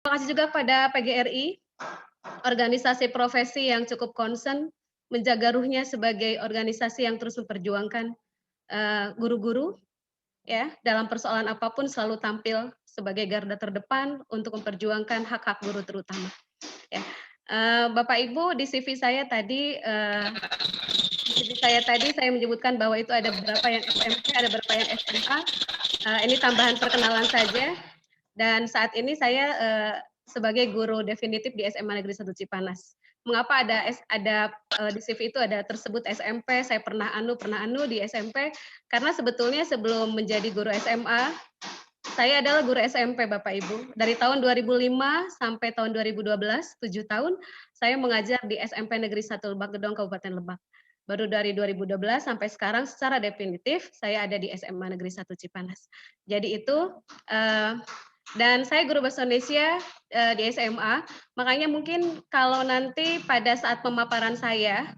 Terima kasih juga pada PGRI, organisasi profesi yang cukup concern menjaga ruhnya sebagai organisasi yang terus memperjuangkan guru-guru ya dalam persoalan apapun selalu tampil sebagai garda terdepan untuk memperjuangkan hak-hak guru terutama. Ya, Bapak Ibu di CV saya tadi saya menyebutkan bahwa itu ada beberapa yang SMP, ada beberapa yang SMA. Ini tambahan perkenalan saja. Dan saat ini saya sebagai guru definitif di SMA Negeri 1 Cipanas. Mengapa di CV itu ada tersebut SMP, saya pernah anu di SMP, karena sebetulnya sebelum menjadi guru SMA, saya adalah guru SMP Bapak Ibu. Dari tahun 2005 sampai tahun 2012, 7 tahun, saya mengajar di SMP Negeri 1 Lebak Gedong, Kabupaten Lebak. Baru dari 2012 sampai sekarang secara definitif saya ada di SMA Negeri 1 Cipanas. Jadi itu dan saya guru bahasa Indonesia di SMA, makanya mungkin kalau nanti pada saat pemaparan saya,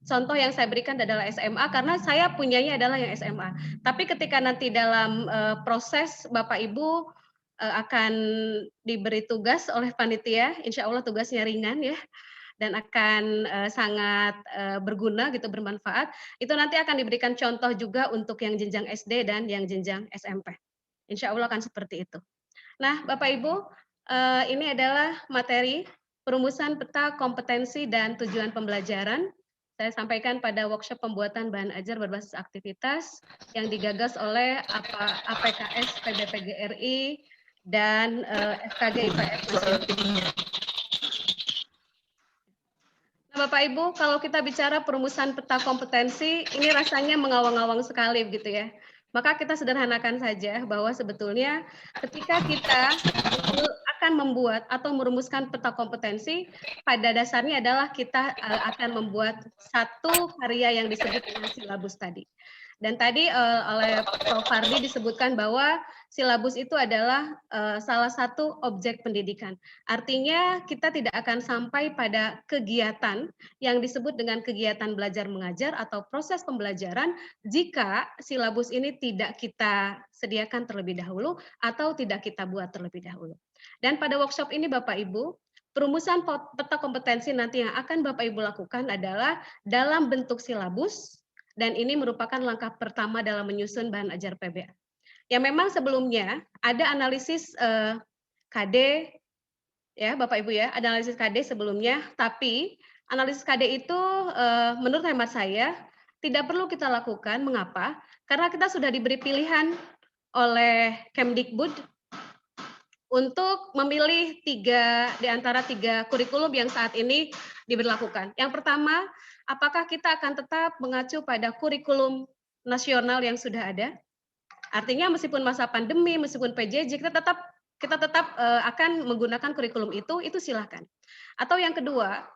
contoh yang saya berikan adalah SMA karena saya punyanya adalah yang SMA. Tapi ketika nanti dalam proses Bapak Ibu akan diberi tugas oleh panitia, insya Allah tugasnya ringan ya, dan akan sangat berguna gitu, bermanfaat. Itu nanti akan diberikan contoh juga untuk yang jenjang SD dan yang jenjang SMP. Insya Allah akan seperti itu. Nah, Bapak Ibu, ini adalah materi perumusan peta kompetensi dan tujuan pembelajaran. Saya sampaikan pada workshop pembuatan bahan ajar berbasis aktivitas yang digagas oleh APKS PBPGRI dan FKG IPS Nasional. Nah, Bapak Ibu, kalau kita bicara perumusan peta kompetensi, ini rasanya mengawang-awang sekali begitu ya. Maka kita sederhanakan saja bahwa sebetulnya ketika kita akan membuat atau merumuskan peta kompetensi, pada dasarnya adalah kita akan membuat satu karya yang disebut dengan silabus tadi. Dan tadi oleh Prof. Fardi disebutkan bahwa silabus itu adalah salah satu objek pendidikan. Artinya kita tidak akan sampai pada kegiatan yang disebut dengan kegiatan belajar mengajar atau proses pembelajaran jika silabus ini tidak kita sediakan terlebih dahulu atau tidak kita buat terlebih dahulu. Dan pada workshop ini Bapak Ibu, perumusan peta kompetensi nanti yang akan Bapak Ibu lakukan adalah dalam bentuk silabus, dan ini merupakan langkah pertama dalam menyusun bahan ajar PBA. Ya memang sebelumnya ada analisis KD, ya Bapak Ibu ya, ada analisis KD sebelumnya, tapi analisis KD itu menurut hemat saya tidak perlu kita lakukan. Mengapa? Karena kita sudah diberi pilihan oleh Kemdikbud untuk memilih di antara tiga kurikulum yang saat ini diberlakukan. Yang pertama, apakah kita akan tetap mengacu pada kurikulum nasional yang sudah ada? Artinya meskipun masa pandemi, meskipun PJJ, kita tetap akan menggunakan kurikulum itu silahkan. Atau yang kedua,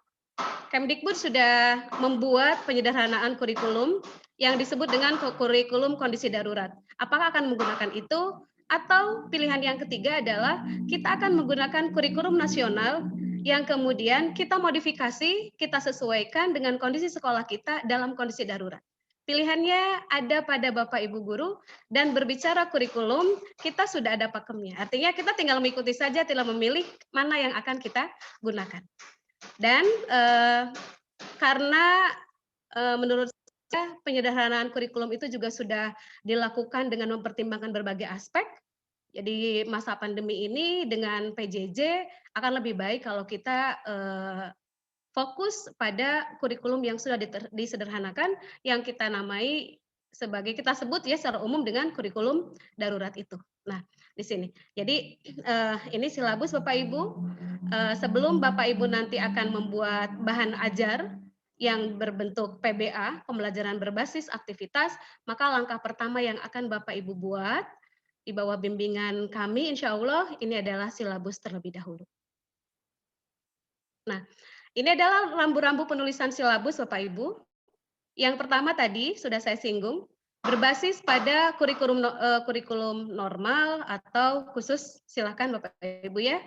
Kemdikbud sudah membuat penyederhanaan kurikulum yang disebut dengan kurikulum kondisi darurat. Apakah akan menggunakan itu? Atau pilihan yang ketiga adalah kita akan menggunakan kurikulum nasional yang kemudian kita modifikasi, kita sesuaikan dengan kondisi sekolah kita dalam kondisi darurat. Pilihannya ada pada Bapak Ibu guru, dan berbicara kurikulum, kita sudah ada pakemnya. Artinya kita tinggal mengikuti saja, tinggal memilih mana yang akan kita gunakan. Dan karena menurut saya penyederhanaan kurikulum itu juga sudah dilakukan dengan mempertimbangkan berbagai aspek. Jadi masa pandemi ini dengan PJJ akan lebih baik kalau kita fokus pada kurikulum yang sudah disederhanakan, yang kita namai sebagai, kita sebut ya secara umum dengan kurikulum darurat itu. Nah, di sini. Jadi ini silabus Bapak Ibu. Sebelum Bapak Ibu nanti akan membuat bahan ajar yang berbentuk PBA, pembelajaran berbasis aktivitas, maka langkah pertama yang akan Bapak Ibu buat di bawah bimbingan kami, insya Allah ini adalah silabus terlebih dahulu. Nah, ini adalah rambu-rambu penulisan silabus Bapak Ibu. Yang pertama tadi sudah saya singgung, berbasis pada kurikulum normal atau khusus, silakan Bapak Ibu ya.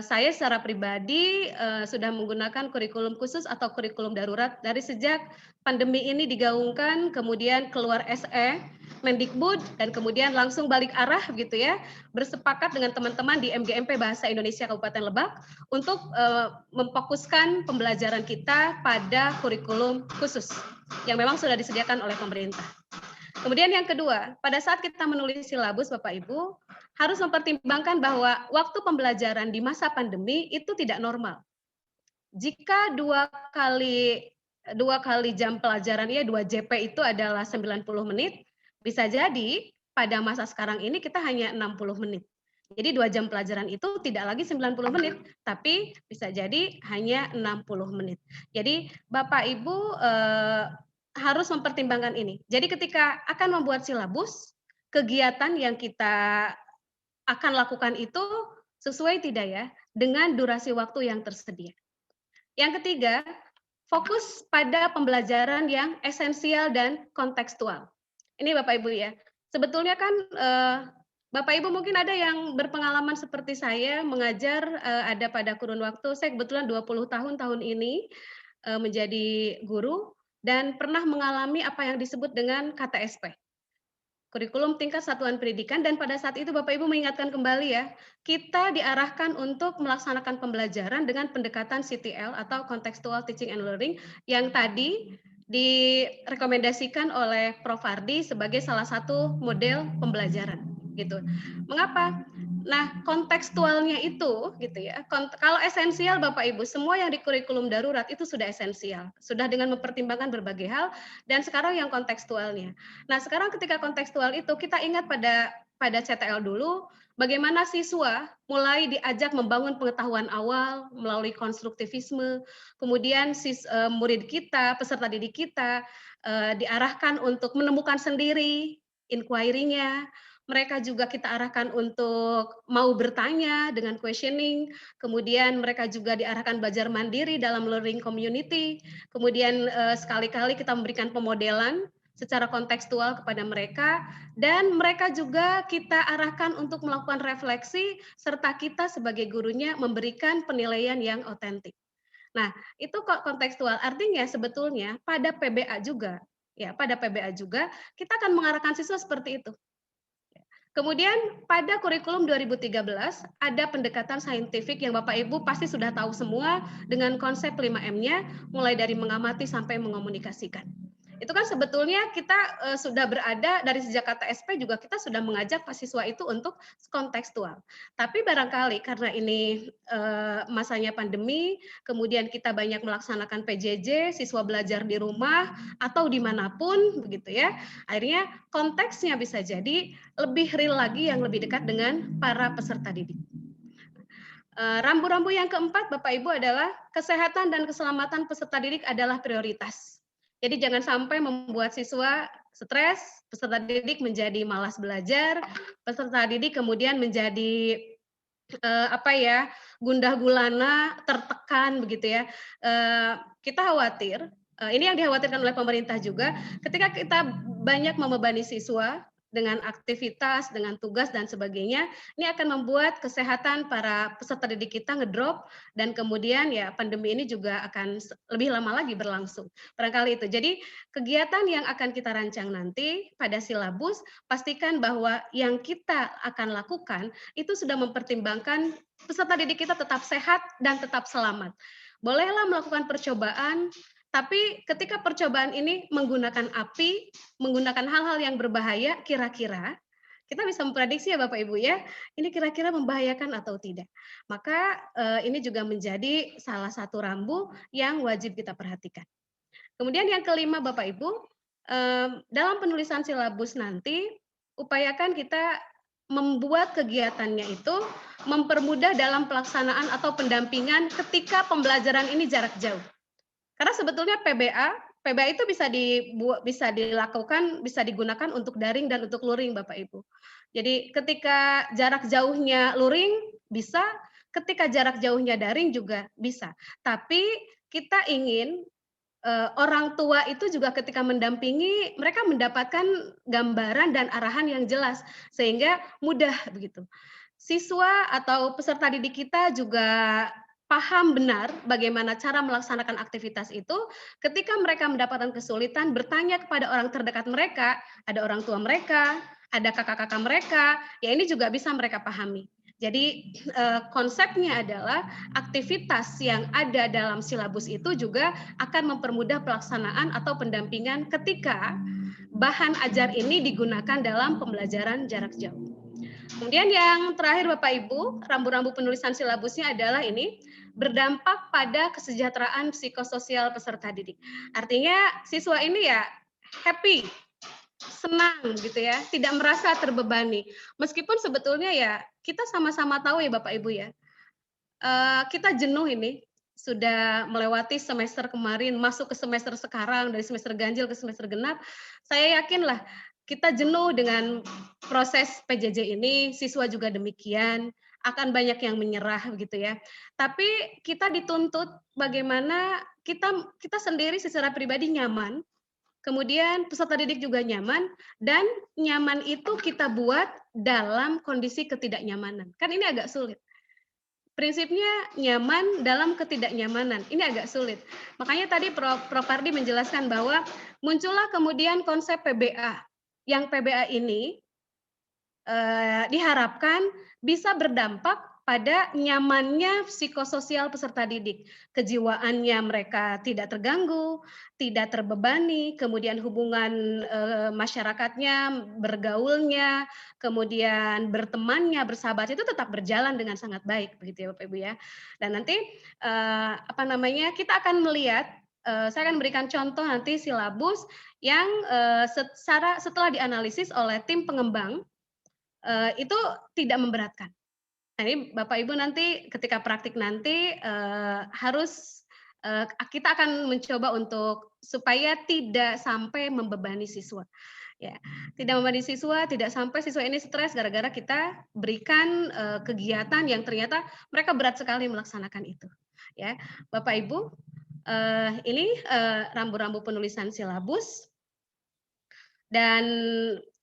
saya secara pribadi, sudah menggunakan kurikulum khusus atau kurikulum darurat dari sejak pandemi ini digaungkan, kemudian keluar SE, Mendikbud, dan kemudian langsung balik arah gitu ya, bersepakat dengan teman-teman di MGMP Bahasa Indonesia Kabupaten Lebak untuk memfokuskan pembelajaran kita pada kurikulum khusus yang memang sudah disediakan oleh pemerintah. Kemudian yang kedua, pada saat kita menulis silabus Bapak Ibu, harus mempertimbangkan bahwa waktu pembelajaran di masa pandemi itu tidak normal. Jika dua kali jam pelajaran ya 2 JP itu adalah 90 menit, bisa jadi pada masa sekarang ini kita hanya 60 menit. Jadi 2 jam pelajaran itu tidak lagi 90 menit, tapi bisa jadi hanya 60 menit. Jadi Bapak Ibu harus mempertimbangkan ini. Jadi ketika akan membuat silabus, kegiatan yang kita akan lakukan itu sesuai tidak ya dengan durasi waktu yang tersedia. Yang ketiga, fokus pada pembelajaran yang esensial dan kontekstual. Ini Bapak Ibu ya. Sebetulnya kan Bapak Ibu mungkin ada yang berpengalaman seperti saya mengajar ada pada kurun waktu, saya kebetulan 20 tahun ini menjadi guru dan pernah mengalami apa yang disebut dengan KTSP. Kurikulum tingkat satuan pendidikan, dan pada saat itu Bapak Ibu mengingatkan kembali ya, kita diarahkan untuk melaksanakan pembelajaran dengan pendekatan CTL atau Contextual Teaching and Learning yang tadi direkomendasikan oleh Prof. Ardi sebagai salah satu model pembelajaran gitu. Mengapa? Nah, kontekstualnya itu gitu ya. Kalau esensial Bapak Ibu, semua yang di kurikulum darurat itu sudah esensial, sudah dengan mempertimbangkan berbagai hal, dan sekarang yang kontekstualnya. Nah, sekarang ketika kontekstual itu kita ingat pada CTL dulu, bagaimana siswa mulai diajak membangun pengetahuan awal melalui konstruktivisme, kemudian murid kita, peserta didik kita diarahkan untuk menemukan sendiri inquiry-nya. Mereka juga kita arahkan untuk mau bertanya dengan questioning, kemudian mereka juga diarahkan belajar mandiri dalam learning community, kemudian sekali-kali kita memberikan pemodelan secara kontekstual kepada mereka, dan mereka juga kita arahkan untuk melakukan refleksi, serta kita sebagai gurunya memberikan penilaian yang otentik. Nah, itu kontekstual, artinya sebetulnya pada PBA juga, ya pada PBA juga, kita akan mengarahkan siswa seperti itu. Kemudian pada kurikulum 2013 ada pendekatan saintifik yang Bapak Ibu pasti sudah tahu semua dengan konsep 5M-nya, mulai dari mengamati sampai mengomunikasikan. Itu kan sebetulnya kita sudah berada dari sejak KTSP juga kita sudah mengajak siswa itu untuk kontekstual. Tapi barangkali karena ini masanya pandemi, kemudian kita banyak melaksanakan PJJ, siswa belajar di rumah atau dimanapun begitu ya, akhirnya konteksnya bisa jadi lebih real lagi yang lebih dekat dengan para peserta didik. Rambu-rambu yang keempat Bapak Ibu adalah kesehatan dan keselamatan peserta didik adalah prioritas. Jadi jangan sampai membuat siswa stres, peserta didik menjadi malas belajar, peserta didik kemudian menjadi gundah gulana, tertekan begitu ya. Kita khawatir, ini yang dikhawatirkan oleh pemerintah juga, ketika kita banyak membebani siswa dengan aktivitas, dengan tugas dan sebagainya, ini akan membuat kesehatan para peserta didik kita ngedrop, dan kemudian ya pandemi ini juga akan lebih lama lagi berlangsung. Barangkali itu. Jadi kegiatan yang akan kita rancang nanti pada silabus, pastikan bahwa yang kita akan lakukan itu sudah mempertimbangkan peserta didik kita tetap sehat dan tetap selamat. Bolehlah melakukan percobaan, tapi ketika percobaan ini menggunakan api, menggunakan hal-hal yang berbahaya, kira-kira kita bisa memprediksi ya Bapak Ibu ya, ini kira-kira membahayakan atau tidak. Maka ini juga menjadi salah satu rambu yang wajib kita perhatikan. Kemudian yang kelima Bapak Ibu, dalam penulisan silabus nanti, upayakan kita membuat kegiatannya itu mempermudah dalam pelaksanaan atau pendampingan ketika pembelajaran ini jarak jauh. Karena sebetulnya PBA itu bisa dilakukan, bisa digunakan untuk daring dan untuk luring Bapak Ibu. Jadi ketika jarak jauhnya luring bisa, ketika jarak jauhnya daring juga bisa. Tapi kita ingin orang tua itu juga ketika mendampingi, mereka mendapatkan gambaran dan arahan yang jelas, sehingga mudah begitu. siswa atau peserta didik kita juga paham benar bagaimana cara melaksanakan aktivitas itu, ketika mereka mendapatkan kesulitan bertanya kepada orang terdekat mereka, ada orang tua mereka, ada kakak-kakak mereka, ya ini juga bisa mereka pahami. Jadi konsepnya adalah aktivitas yang ada dalam silabus itu juga akan mempermudah pelaksanaan atau pendampingan ketika bahan ajar ini digunakan dalam pembelajaran jarak jauh. Kemudian yang terakhir Bapak Ibu, rambu-rambu penulisan silabusnya adalah ini, berdampak pada kesejahteraan psikososial peserta didik. Artinya siswa ini ya happy, senang gitu ya, tidak merasa terbebani. Meskipun sebetulnya ya kita sama-sama tahu ya Bapak Ibu ya, kita jenuh ini, sudah melewati semester kemarin, masuk ke semester sekarang, dari semester ganjil ke semester genap, saya yakinlah kita jenuh dengan proses PJJ ini, siswa juga demikian, akan banyak yang menyerah begitu ya. Tapi kita dituntut bagaimana kita sendiri secara pribadi nyaman, kemudian peserta didik juga nyaman, dan nyaman itu kita buat dalam kondisi ketidaknyamanan. Kan ini agak sulit. Prinsipnya nyaman dalam ketidaknyamanan, ini agak sulit. Makanya tadi Prof. Pardi menjelaskan bahwa muncullah kemudian konsep PBA, yang PBA ini diharapkan bisa berdampak pada nyamannya psikososial peserta didik. Kejiwaannya mereka tidak terganggu, tidak terbebani, kemudian hubungan masyarakatnya, bergaulnya, kemudian bertemannya, bersahabat itu tetap berjalan dengan sangat baik begitu ya Bapak Ibu ya. Dan nanti kita akan melihat, saya akan berikan contoh nanti silabus yang setelah dianalisis oleh tim pengembang itu tidak memberatkan. Nah, ini Bapak Ibu nanti ketika praktik nanti kita akan mencoba untuk supaya tidak sampai membebani siswa. Ya, tidak membebani siswa, tidak sampai siswa ini stres gara-gara kita berikan kegiatan yang ternyata mereka berat sekali melaksanakan itu. Ya, Bapak Ibu, ini rambu-rambu penulisan silabus dan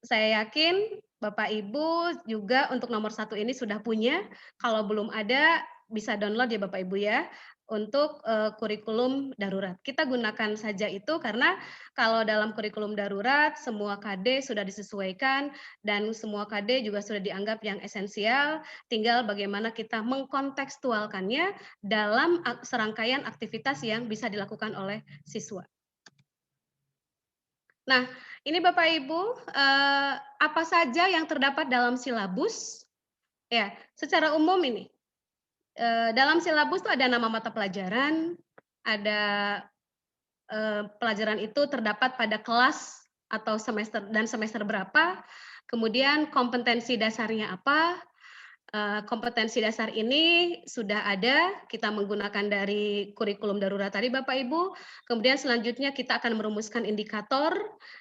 saya yakin Bapak Ibu juga untuk nomor 1 ini sudah punya, kalau belum ada bisa download ya Bapak Ibu ya, untuk kurikulum darurat. Kita gunakan saja itu karena kalau dalam kurikulum darurat semua KD sudah disesuaikan dan semua KD juga sudah dianggap yang esensial, tinggal bagaimana kita mengkontekstualkannya dalam serangkaian aktivitas yang bisa dilakukan oleh siswa. Nah, ini Bapak Ibu, apa saja yang terdapat dalam silabus? Ya, secara umum ini, dalam silabus itu ada nama mata pelajaran, ada pelajaran itu terdapat pada kelas atau semester berapa, kemudian kompetensi dasarnya apa, kompetensi dasar ini sudah ada, kita menggunakan dari kurikulum darurat tadi Bapak Ibu, kemudian selanjutnya kita akan merumuskan indikator,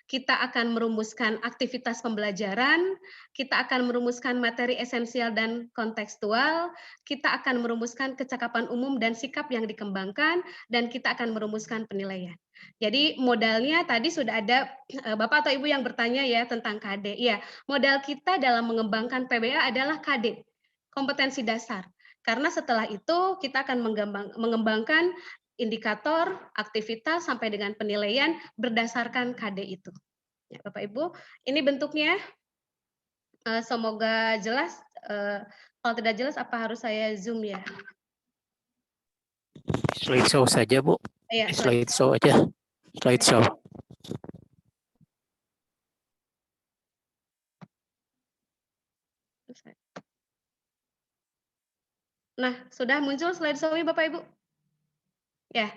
kita akan merumuskan aktivitas pembelajaran, kita akan merumuskan materi esensial dan kontekstual, kita akan merumuskan kecakapan umum dan sikap yang dikembangkan, dan kita akan merumuskan penilaian. Jadi modalnya tadi sudah ada Bapak atau Ibu yang bertanya ya tentang KD. Iya, modal kita dalam mengembangkan PBA adalah KD. Kompetensi dasar. Karena setelah itu kita akan mengembangkan indikator, aktivitas, sampai dengan penilaian berdasarkan KD itu. Ya, Bapak Ibu, ini bentuknya semoga jelas. Kalau tidak jelas apa harus saya zoom ya? Slideshow saja Bu. Ya, slideshow aja. Slideshow. Nah, sudah muncul slideshow-nya Bapak Ibu? Ya,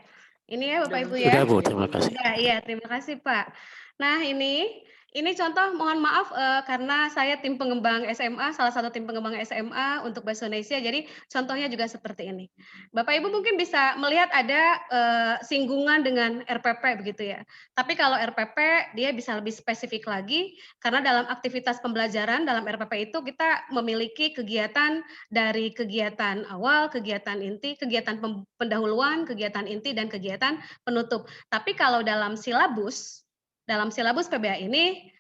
ini ya Bapak Ibu ya. Sudah Bu, terima kasih. Sudah, iya terima kasih Pak. Nah ini contoh, mohon maaf karena saya tim pengembang SMA, salah satu tim pengembang SMA untuk Bahasa Indonesia, jadi contohnya juga seperti ini. Bapak Ibu mungkin bisa melihat ada singgungan dengan RPP begitu ya. Tapi kalau RPP dia bisa lebih spesifik lagi, karena dalam aktivitas pembelajaran dalam RPP itu kita memiliki kegiatan dari kegiatan awal, kegiatan inti, kegiatan pendahuluan, kegiatan inti, dan kegiatan penutup. Tapi kalau dalam silabus PBA ini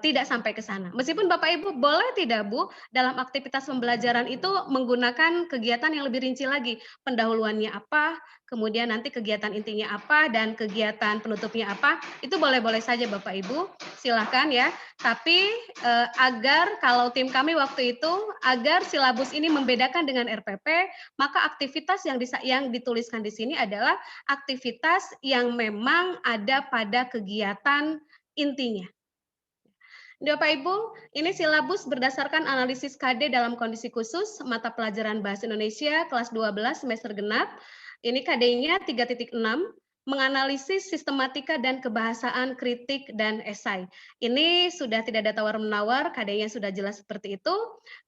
tidak sampai ke sana. Meskipun Bapak Ibu boleh tidak Bu, dalam aktivitas pembelajaran itu menggunakan kegiatan yang lebih rinci lagi, pendahuluannya apa, kemudian nanti kegiatan intinya apa, dan kegiatan penutupnya apa, itu boleh-boleh saja Bapak Ibu, silahkan ya. Tapi agar kalau tim kami waktu itu, agar silabus ini membedakan dengan RPP, maka aktivitas yang dituliskan di sini adalah aktivitas yang memang ada pada kegiatan intinya. Bapak Ibu, ini silabus berdasarkan analisis KD dalam kondisi khusus mata pelajaran Bahasa Indonesia kelas 12 semester genap. Ini KD-nya 3.6, menganalisis sistematika dan kebahasaan kritik dan esai. Ini sudah tidak ada tawar-menawar, KD-nya sudah jelas seperti itu.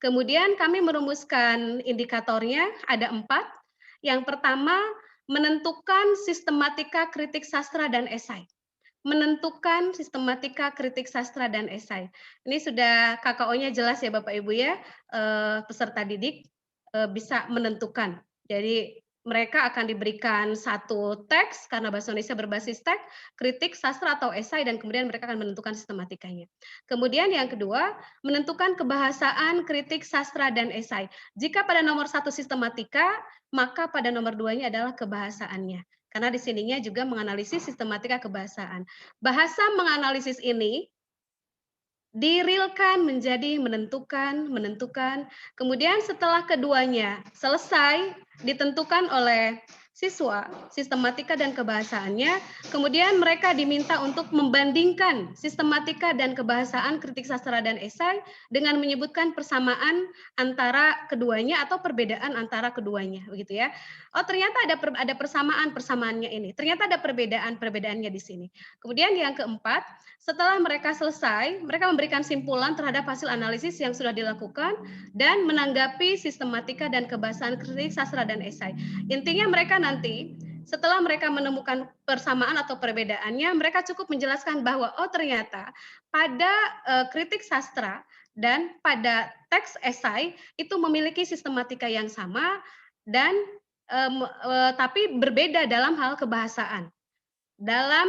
Kemudian kami merumuskan indikatornya, ada 4. Yang pertama, menentukan sistematika kritik sastra dan esai. Menentukan sistematika kritik sastra dan esai. Ini sudah KKO-nya jelas ya Bapak Ibu ya, peserta didik bisa menentukan. Jadi mereka akan diberikan satu teks karena bahasa Indonesia berbasis teks, kritik sastra atau esai, dan kemudian mereka akan menentukan sistematikanya. Kemudian yang kedua, menentukan kebahasaan kritik sastra dan esai. Jika pada nomor 1 sistematika, maka pada nomor 2-nya adalah kebahasaannya. Karena di sininya juga menganalisis sistematika kebahasaan. Bahasa menganalisis ini dirilkan menjadi menentukan. Kemudian setelah keduanya selesai, ditentukan oleh siswa, sistematika dan kebahasaannya, kemudian mereka diminta untuk membandingkan sistematika dan kebahasaan kritik sastra dan esai dengan menyebutkan persamaan antara keduanya atau perbedaan antara keduanya, begitu ya. Oh, ternyata ada persamaannya ini. Ternyata ada perbedaannya di sini. Kemudian yang keempat, setelah mereka selesai, mereka memberikan simpulan terhadap hasil analisis yang sudah dilakukan dan menanggapi sistematika dan kebahasaan kritik sastra dan esai. Intinya mereka nanti setelah mereka menemukan persamaan atau perbedaannya, mereka cukup menjelaskan bahwa oh ternyata pada kritik sastra dan pada teks esai itu memiliki sistematika yang sama dan tapi berbeda dalam hal kebahasaan. Dalam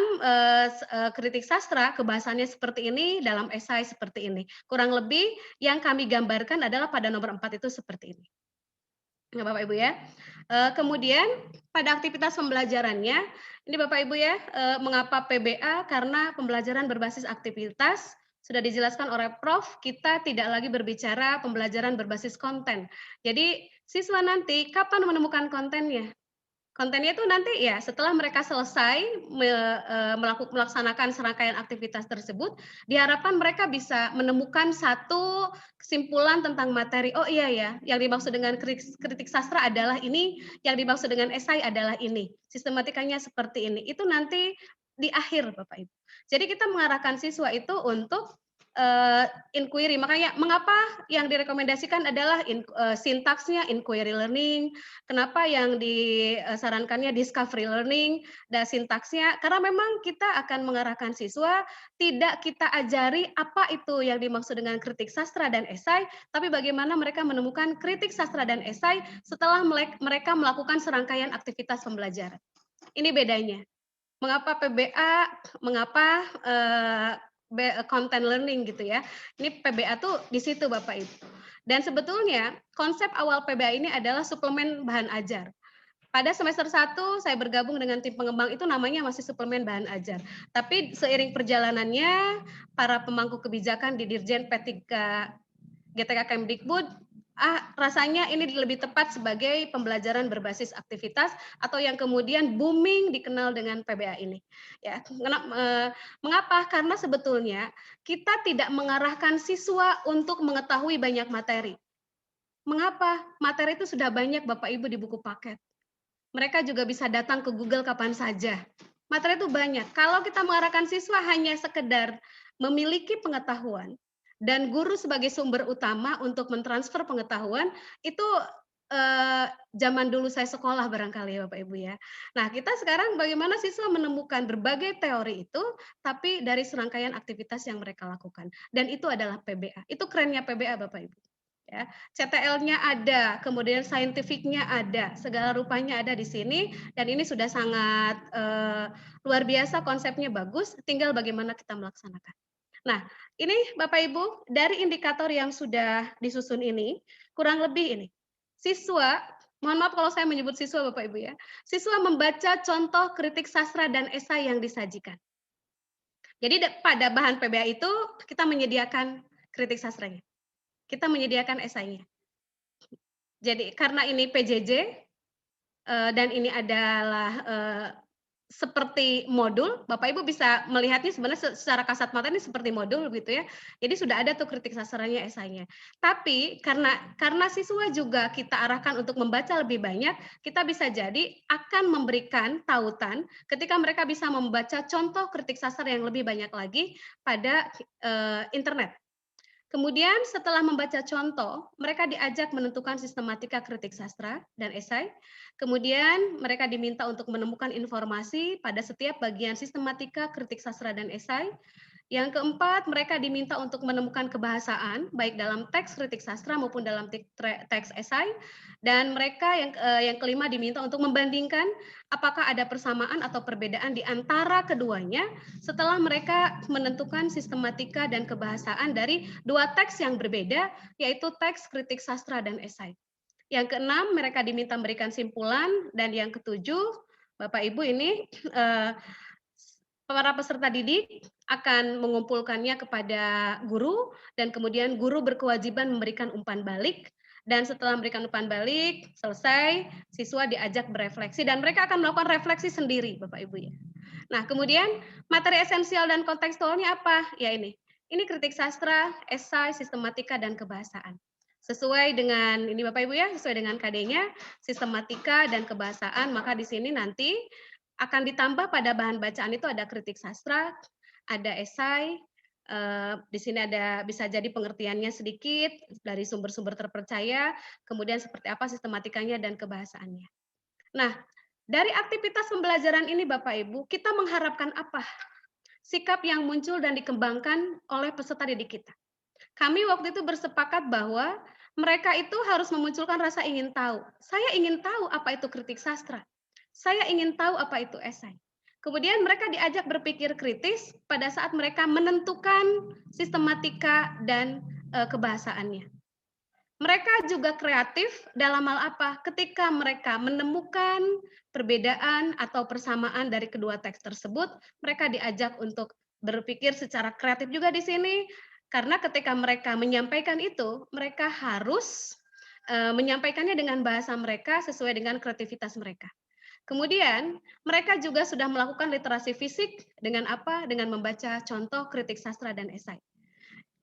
kritik sastra kebahasannya seperti ini, dalam esai seperti ini. Kurang lebih yang kami gambarkan adalah pada nomor 4 itu seperti ini. Nah, Bapak Ibu ya. Kemudian pada aktivitas pembelajarannya, ini Bapak Ibu ya, mengapa PBA? Karena pembelajaran berbasis aktivitas sudah dijelaskan oleh Prof, kita tidak lagi berbicara pembelajaran berbasis konten. Jadi siswa nanti kapan menemukan kontennya? Kontennya itu nanti ya setelah mereka selesai melaksanakan serangkaian aktivitas tersebut, diharapkan mereka bisa menemukan satu kesimpulan tentang materi. Oh iya ya, yang dimaksud dengan kritik sastra adalah ini, yang dimaksud dengan esai adalah ini. Sistematikanya seperti ini. Itu nanti di akhir Bapak Ibu. Jadi kita mengarahkan siswa itu untuk inquiry. Makanya mengapa yang direkomendasikan adalah sintaksnya inquiry learning, kenapa yang disarankannya discovery learning, dan sintaksnya, karena memang kita akan mengarahkan siswa, tidak kita ajari apa itu yang dimaksud dengan kritik sastra dan esai, tapi bagaimana mereka menemukan kritik sastra dan esai setelah mereka melakukan serangkaian aktivitas pembelajaran. Ini bedanya. Mengapa PBA, mengapa content learning gitu ya. Ini PBA tuh di situ Bapak Ibu. Dan sebetulnya konsep awal PBA ini adalah suplemen bahan ajar. Pada semester 1 saya bergabung dengan tim pengembang itu namanya masih suplemen bahan ajar. Tapi seiring perjalanannya para pemangku kebijakan di Dirjen P3 GTK Kemdikbud rasanya ini lebih tepat sebagai pembelajaran berbasis aktivitas atau yang kemudian booming dikenal dengan PBA ini. Ya, mengapa? Karena sebetulnya kita tidak mengarahkan siswa untuk mengetahui banyak materi. Mengapa? Materi itu sudah banyak Bapak Ibu di buku paket. Mereka juga bisa datang ke Google kapan saja. Materi itu banyak. Kalau kita mengarahkan siswa hanya sekedar memiliki pengetahuan, dan guru sebagai sumber utama untuk mentransfer pengetahuan, itu zaman dulu saya sekolah barangkali ya Bapak Ibu ya. Nah kita sekarang bagaimana siswa menemukan berbagai teori itu, tapi dari serangkaian aktivitas yang mereka lakukan. Dan itu adalah PBA. Itu kerennya PBA Bapak Ibu. Ya, CTL-nya ada, kemudian saintifiknya ada, segala rupanya ada di sini, dan ini sudah sangat luar biasa, konsepnya bagus, tinggal bagaimana kita melaksanakan. Nah, ini Bapak Ibu, dari indikator yang sudah disusun ini, kurang lebih ini, siswa, mohon maaf kalau saya menyebut siswa Bapak Ibu ya, siswa membaca contoh kritik sastra dan esai yang disajikan. Jadi pada bahan PBA itu kita menyediakan kritik sastranya, kita menyediakan esainya. Jadi karena ini PJJ, dan ini adalah, seperti modul, Bapak Ibu bisa melihatnya sebenarnya secara kasat mata ini seperti modul gitu ya. Jadi sudah ada tuh kritik sasarannya, esainya. Tapi karena siswa juga kita arahkan untuk membaca lebih banyak, kita bisa jadi akan memberikan tautan ketika mereka bisa membaca contoh kritik sasar yang lebih banyak lagi pada, internet. Kemudian setelah membaca contoh, mereka diajak menentukan sistematika kritik sastra dan esai. Kemudian mereka diminta untuk menemukan informasi pada setiap bagian sistematika kritik sastra dan esai. Yang keempat, mereka diminta untuk menemukan kebahasaan, baik dalam teks kritik sastra maupun dalam teks esai. Dan mereka yang kelima diminta untuk membandingkan apakah ada persamaan atau perbedaan di antara keduanya setelah mereka menentukan sistematika dan kebahasaan dari dua teks yang berbeda, yaitu teks kritik sastra dan esai. Yang keenam, mereka diminta memberikan simpulan, dan yang ketujuh, Bapak Ibu ini para peserta didik akan mengumpulkannya kepada guru, dan kemudian guru berkewajiban memberikan umpan balik, dan setelah memberikan umpan balik, selesai, siswa diajak berefleksi, dan mereka akan melakukan refleksi sendiri, Bapak Ibu ya. Nah, kemudian materi esensial dan kontekstualnya apa? Ya ini kritik sastra, esai, sistematika, dan kebahasaan. Sesuai dengan ini Bapak Ibu ya, sesuai dengan KD-nya, sistematika dan kebahasaan, maka di sini nanti akan ditambah pada bahan bacaan itu ada kritik sastra, ada esai, di sini ada bisa jadi pengertiannya sedikit dari sumber-sumber terpercaya, kemudian seperti apa sistematikanya dan kebahasaannya. Nah, dari aktivitas pembelajaran ini Bapak Ibu, kita mengharapkan apa? Sikap yang muncul dan dikembangkan oleh peserta didik kita. Kami waktu itu bersepakat bahwa mereka itu harus memunculkan rasa ingin tahu. Saya ingin tahu apa itu kritik sastra. Saya ingin tahu apa itu esai. Kemudian mereka diajak berpikir kritis pada saat mereka menentukan sistematika dan kebahasaannya. Mereka juga kreatif dalam hal apa? Ketika mereka menemukan perbedaan atau persamaan dari kedua teks tersebut, mereka diajak untuk berpikir secara kreatif juga di sini, karena ketika mereka menyampaikan itu, mereka harus menyampaikannya dengan bahasa mereka sesuai dengan kreativitas mereka. Kemudian, mereka juga sudah melakukan literasi fisik dengan apa? Dengan membaca contoh kritik sastra dan esai.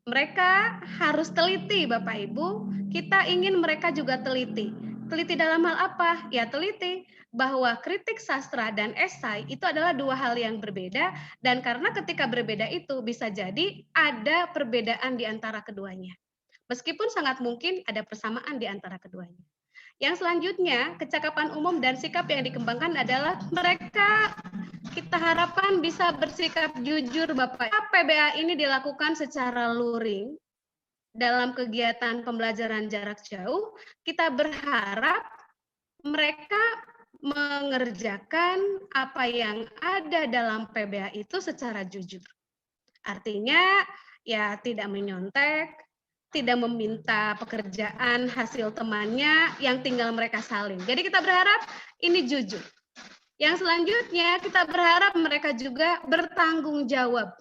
Mereka harus teliti, Bapak Ibu. Kita ingin mereka juga teliti. Teliti dalam hal apa? Ya, teliti bahwa kritik sastra dan esai itu adalah dua hal yang berbeda, dan karena ketika berbeda itu bisa jadi ada perbedaan di antara keduanya. Meskipun sangat mungkin ada persamaan di antara keduanya. Yang selanjutnya, kecakapan umum dan sikap yang dikembangkan adalah mereka kita harapkan bisa bersikap jujur, Bapak. PBA ini dilakukan secara luring dalam kegiatan pembelajaran jarak jauh. Kita berharap mereka mengerjakan apa yang ada dalam PBA itu secara jujur. Artinya, ya tidak menyontek, tidak meminta pekerjaan hasil temannya yang tinggal mereka salin. Jadi kita berharap ini jujur. Yang selanjutnya kita berharap mereka juga bertanggung jawab.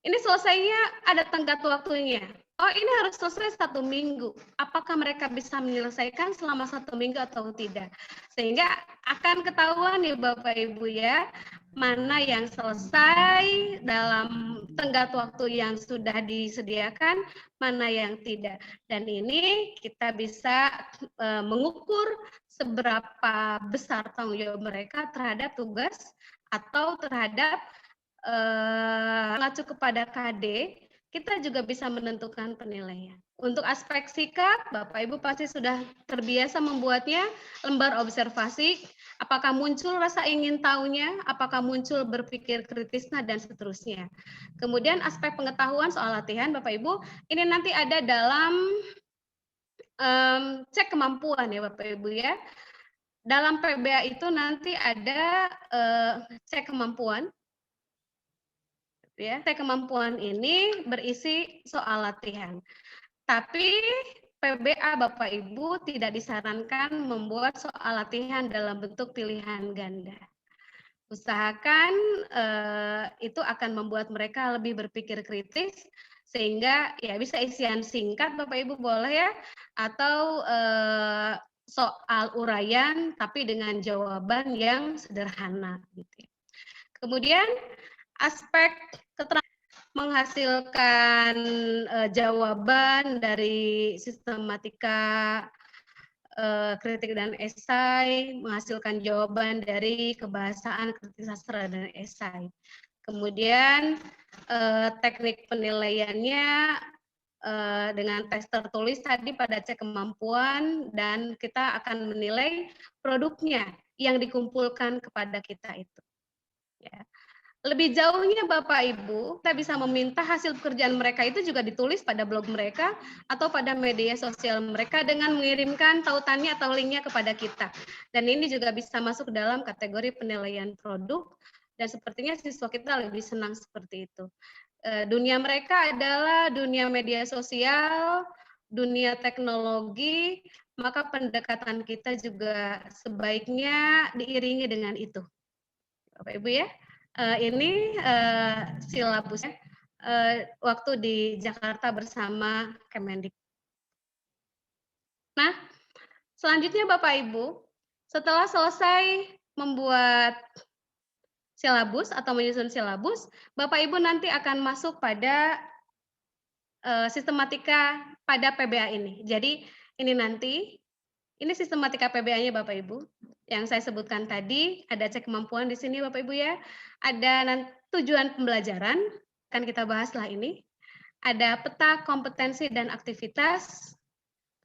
Ini selesainya ada tenggat waktunya. Oh, ini harus selesai 1 minggu. Apakah mereka bisa menyelesaikan selama 1 minggu atau tidak? Sehingga akan ketahuan nih Bapak Ibu ya, mana yang selesai dalam tenggat waktu yang sudah disediakan, mana yang tidak. Dan ini kita bisa mengukur seberapa besar tanggung jawab mereka terhadap tugas atau terhadap mengacu kepada KD, kita juga bisa menentukan penilaian. Untuk aspek sikap, Bapak Ibu pasti sudah terbiasa membuatnya lembar observasi, apakah muncul rasa ingin tahunya, apakah muncul berpikir kritisnya, dan seterusnya. Kemudian aspek pengetahuan soal latihan, Bapak Ibu, ini nanti ada dalam cek kemampuan ya Bapak Ibu ya. Dalam PBA itu nanti ada cek kemampuan. ya. Kemampuan ini berisi soal latihan. Tapi PBA Bapak Ibu tidak disarankan membuat soal latihan dalam bentuk pilihan ganda. Usahakan itu akan membuat mereka lebih berpikir kritis sehingga ya bisa isian singkat Bapak Ibu boleh ya, atau soal uraian tapi dengan jawaban yang sederhana gitu ya. Kemudian aspek menghasilkan jawaban dari sistematika kritik dan esai, menghasilkan jawaban dari kebahasaan, kritik sastra dan esai. Kemudian teknik penilaiannya dengan tes tertulis tadi pada cek kemampuan, dan kita akan menilai produknya yang dikumpulkan kepada kita itu. Ya. Lebih jauhnya Bapak Ibu, kita bisa meminta hasil pekerjaan mereka itu juga ditulis pada blog mereka atau pada media sosial mereka dengan mengirimkan tautannya atau linknya kepada kita. Dan ini juga bisa masuk dalam kategori penilaian produk, dan sepertinya siswa kita lebih senang seperti itu. Dunia mereka adalah dunia media sosial, dunia teknologi, maka pendekatan kita juga sebaiknya diiringi dengan itu. Bapak Ibu ya. Ini silabusnya waktu di Jakarta bersama Kemendik. Nah, selanjutnya Bapak Ibu, setelah selesai membuat silabus atau menyusun silabus, Bapak Ibu nanti akan masuk pada sistematika pada PBA ini. Jadi ini nanti, ini sistematika PBA-nya Bapak Ibu. Yang saya sebutkan tadi, ada cek kemampuan di sini Bapak Ibu ya. Ada tujuan pembelajaran, akan kita bahas setelah ini. Ada peta kompetensi dan aktivitas,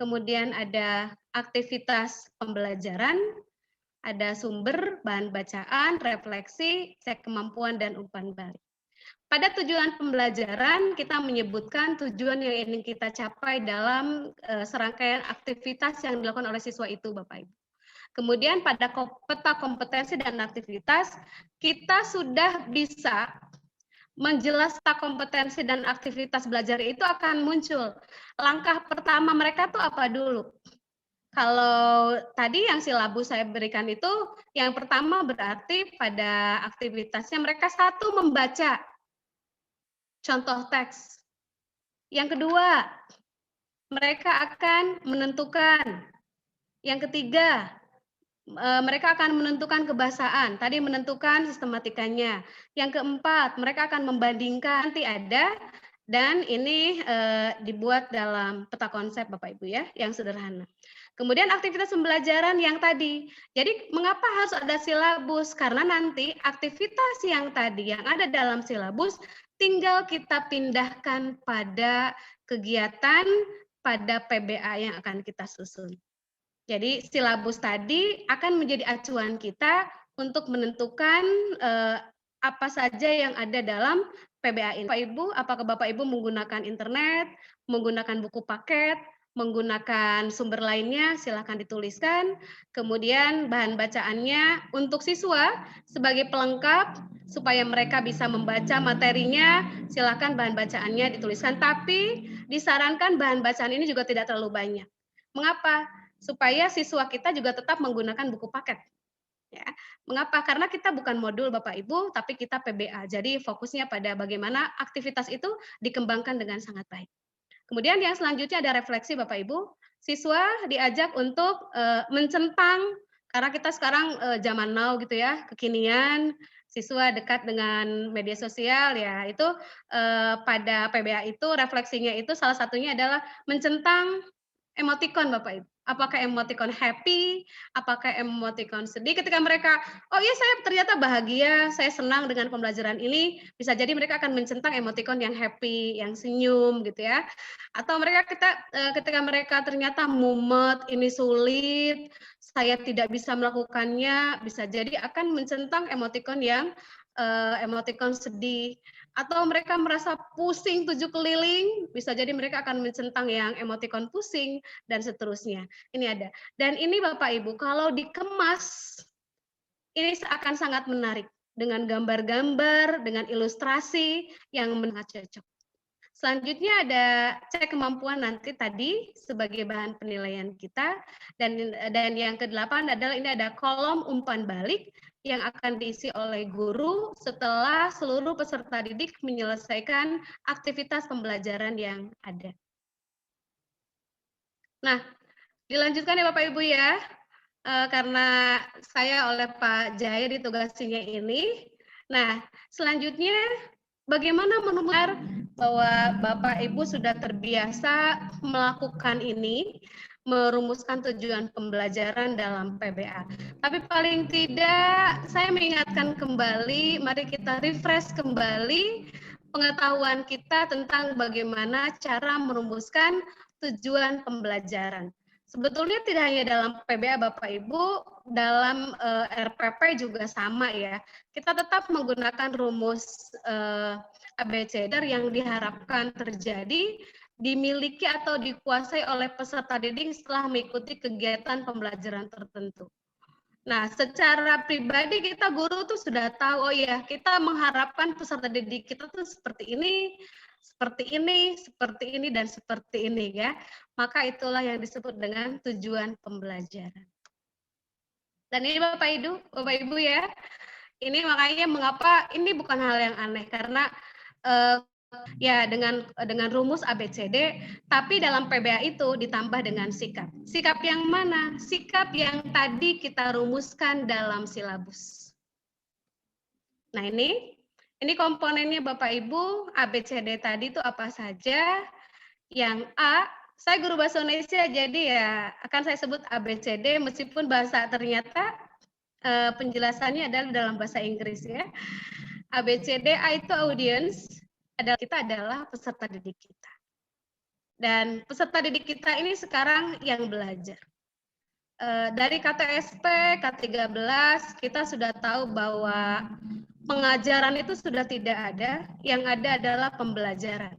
kemudian ada aktivitas pembelajaran, ada sumber, bahan bacaan, refleksi, cek kemampuan, dan umpan balik. Pada tujuan pembelajaran, kita menyebutkan tujuan yang ingin kita capai dalam serangkaian aktivitas yang dilakukan oleh siswa itu, Bapak Ibu. Kemudian pada peta kompetensi dan aktivitas, kita sudah bisa menjelaskan kompetensi dan aktivitas belajar itu akan muncul. Langkah pertama mereka tuh apa dulu? Kalau tadi yang silabus saya berikan itu, yang pertama berarti pada aktivitasnya mereka satu membaca contoh teks. Yang kedua, mereka akan menentukan. Yang ketiga, mereka akan menentukan kebahasaan. Tadi menentukan sistematikanya. Yang keempat, mereka akan membandingkan. Nanti ada, dan ini dibuat dalam peta konsep Bapak Ibu ya, yang sederhana. Kemudian aktivitas pembelajaran yang tadi. Jadi mengapa harus ada silabus? Karena nanti aktivitas yang tadi yang ada dalam silabus tinggal kita pindahkan pada kegiatan pada PBA yang akan kita susun. Jadi silabus tadi akan menjadi acuan kita untuk menentukan apa saja yang ada dalam PBA ini. Bapak Ibu, apakah Bapak Ibu menggunakan internet, menggunakan buku paket, menggunakan sumber lainnya, silakan dituliskan. Kemudian bahan bacaannya untuk siswa sebagai pelengkap supaya mereka bisa membaca materinya, silakan bahan bacaannya dituliskan. Tapi disarankan bahan bacaan ini juga tidak terlalu banyak. Mengapa? Supaya siswa kita juga tetap menggunakan buku paket. Ya. Mengapa? Karena kita bukan modul Bapak Ibu, tapi kita PBA. Jadi fokusnya pada bagaimana aktivitas itu dikembangkan dengan sangat baik. Kemudian yang selanjutnya ada refleksi Bapak Ibu. Siswa diajak untuk mencentang, karena kita sekarang zaman now gitu ya, kekinian, siswa dekat dengan media sosial ya, itu pada PBA itu refleksinya itu salah satunya adalah mencentang emotikon Bapak Ibu. Apakah emotikon happy, apakah emotikon sedih ketika mereka, oh iya saya ternyata bahagia, saya senang dengan pembelajaran ini, bisa jadi mereka akan mencentang emotikon yang happy, yang senyum gitu ya. Atau ketika mereka ternyata mumet, ini sulit, saya tidak bisa melakukannya, bisa jadi akan mencentang emotikon yang emotikon sedih. Atau mereka merasa pusing 7 keliling, bisa jadi mereka akan mencentang yang emotikon pusing, dan seterusnya. Ini ada. Dan ini Bapak Ibu, kalau dikemas, ini akan sangat menarik. dengan gambar-gambar, dengan ilustrasi yang sangat cocok. Selanjutnya ada cek kemampuan nanti tadi sebagai bahan penilaian kita, dan yang ke-8 adalah ini ada kolom umpan balik yang akan diisi oleh guru setelah seluruh peserta didik menyelesaikan aktivitas pembelajaran yang ada. Nah, dilanjutkan ya Bapak Ibu ya, karena saya oleh Pak Jaya ditugasinya ini. Nah, selanjutnya bagaimana menemukan bahwa Bapak Ibu sudah terbiasa melakukan ini, merumuskan tujuan pembelajaran dalam PBA. Tapi paling tidak saya mengingatkan kembali, mari kita refresh kembali pengetahuan kita tentang bagaimana cara merumuskan tujuan pembelajaran. Sebetulnya tidak hanya dalam PBA Bapak Ibu, dalam RPP juga sama ya. Kita tetap menggunakan rumus ABCD yang diharapkan terjadi, dimiliki atau dikuasai oleh peserta didik setelah mengikuti kegiatan pembelajaran tertentu. Nah, secara pribadi kita guru tuh sudah tahu, oh ya, kita mengharapkan peserta didik kita tuh seperti ini, seperti ini, seperti ini, dan seperti ini ya. Maka itulah yang disebut dengan tujuan pembelajaran. Dan ini Bapak Ibu ya, ini makanya mengapa ini bukan hal yang aneh karena ya dengan rumus ABCD, tapi dalam PBA itu ditambah dengan sikap. Sikap yang mana? Sikap yang tadi kita rumuskan dalam silabus. Nah ini komponennya Bapak Ibu, ABCD tadi itu apa saja? Yang A, saya guru bahasa Indonesia jadi ya akan saya sebut ABCD meskipun bahasa ternyata penjelasannya adalah dalam bahasa Inggris ya. ABCD, A itu audience, adalah peserta didik kita. Dan peserta didik kita ini sekarang yang belajar. Dari KTSP, K13, kita sudah tahu bahwa pengajaran itu sudah tidak ada, yang ada adalah pembelajaran.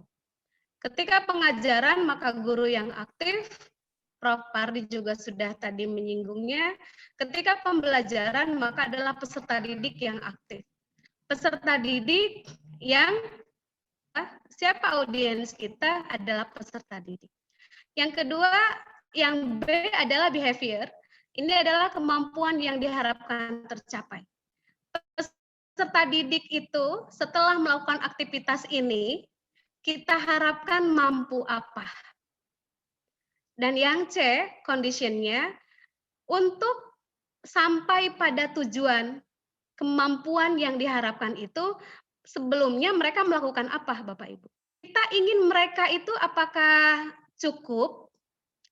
Ketika pengajaran, maka guru yang aktif, Prof. Pardi juga sudah tadi menyinggungnya, ketika pembelajaran, maka adalah peserta didik yang aktif. Peserta didik yang siapa audiens kita adalah peserta didik. Yang kedua, yang B adalah behavior. Ini adalah kemampuan yang diharapkan tercapai. Peserta didik itu setelah melakukan aktivitas ini, kita harapkan mampu apa? Dan yang C, conditionnya, untuk sampai pada tujuan kemampuan yang diharapkan itu, sebelumnya mereka melakukan apa Bapak Ibu? Kita ingin mereka itu apakah cukup,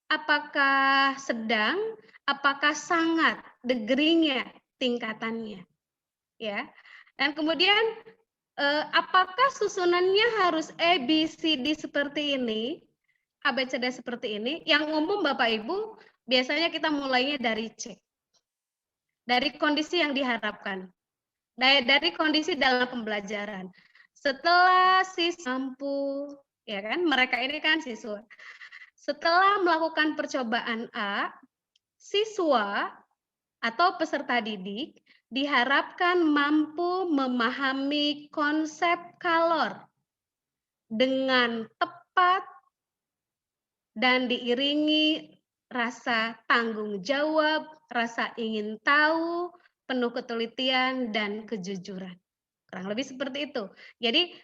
apakah sedang, apakah sangat, degree-nya, tingkatannya. Ya. Dan kemudian apakah susunannya harus A, B, C, D seperti ini, ABCD seperti ini? Yang umum Bapak Ibu, biasanya kita mulainya dari C. Dari kondisi yang diharapkan. Dari kondisi dalam pembelajaran. Setelah siswa mampu, ya kan? Mereka ini kan siswa. Setelah melakukan percobaan A, siswa atau peserta didik diharapkan mampu memahami konsep kalor dengan tepat dan diiringi rasa tanggung jawab, rasa ingin tahu, penuh ketelitian dan kejujuran. Kurang lebih seperti itu. Jadi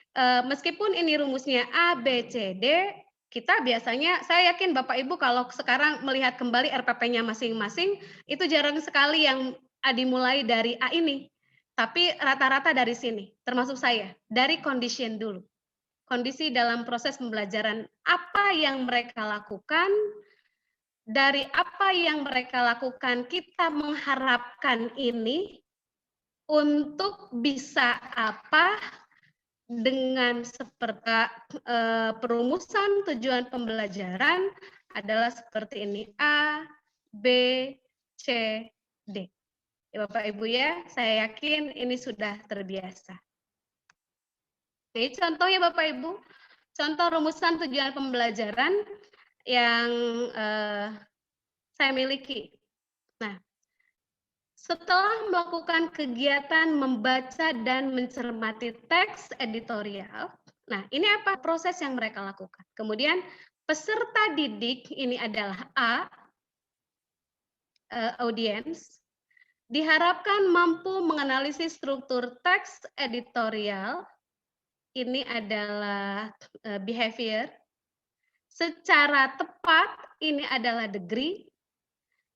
meskipun ini rumusnya A, B, C, D, kita biasanya, saya yakin Bapak Ibu kalau sekarang melihat kembali RPP-nya masing-masing, itu jarang sekali yang dimulai dari A ini. Tapi rata-rata dari sini, termasuk saya, dari condition dulu. Kondisi dalam proses pembelajaran, apa yang mereka lakukan, dari apa yang mereka lakukan, kita mengharapkan ini untuk bisa apa, dengan seperti perumusan tujuan pembelajaran adalah seperti ini, A, B, C, D. Ya, Bapak Ibu ya, saya yakin ini sudah terbiasa. Ini contohnya Bapak Ibu, contoh rumusan tujuan pembelajaran yang saya miliki. Nah, Setelah melakukan kegiatan membaca dan mencermati teks editorial, nah ini apa proses yang mereka lakukan. Kemudian peserta didik ini adalah A, audiens, diharapkan mampu menganalisis struktur teks editorial, ini adalah behavior, secara tepat, ini adalah degree,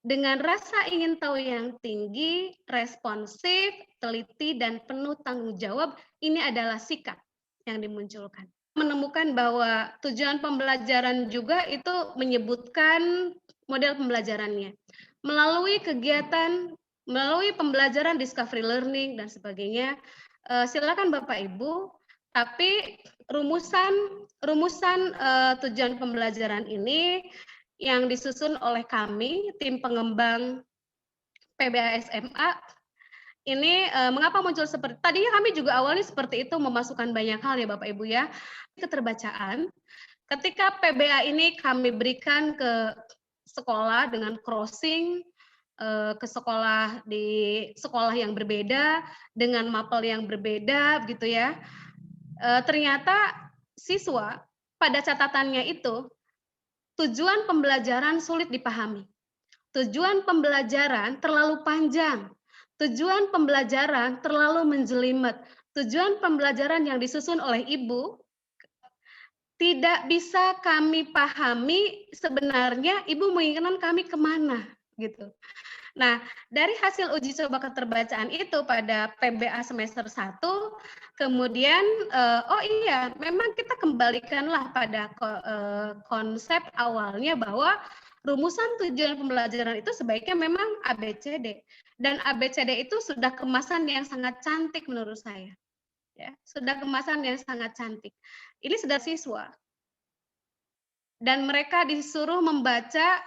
dengan rasa ingin tahu yang tinggi, responsif, teliti, dan penuh tanggung jawab, ini adalah sikap yang dimunculkan. Menemukan bahwa tujuan pembelajaran juga itu menyebutkan model pembelajarannya. Melalui kegiatan, melalui pembelajaran discovery learning dan sebagainya, silakan Bapak Ibu, tapi rumusan tujuan pembelajaran ini yang disusun oleh kami, tim pengembang PBA SMA, ini mengapa muncul seperti tadinya kami juga awalnya seperti itu memasukkan banyak hal ya Bapak Ibu ya, keterbacaan. Ketika PBA ini kami berikan ke sekolah dengan crossing, ke sekolah di sekolah yang berbeda, dengan mapel yang berbeda gitu ya, ternyata siswa pada catatannya itu, tujuan pembelajaran sulit dipahami. Tujuan pembelajaran terlalu panjang. Tujuan pembelajaran terlalu menjelimet. Tujuan pembelajaran yang disusun oleh ibu tidak bisa kami pahami sebenarnya ibu menginginkan kami kemana gitu. Nah, dari hasil uji coba keterbacaan itu pada PBA semester 1, kemudian, oh iya, memang kita kembalikanlah pada konsep awalnya bahwa rumusan tujuan pembelajaran itu sebaiknya memang ABCD. Dan ABCD itu sudah kemasan yang sangat cantik menurut saya. Ya, sudah kemasan yang sangat cantik. Ini sudah siswa. Dan mereka disuruh membaca,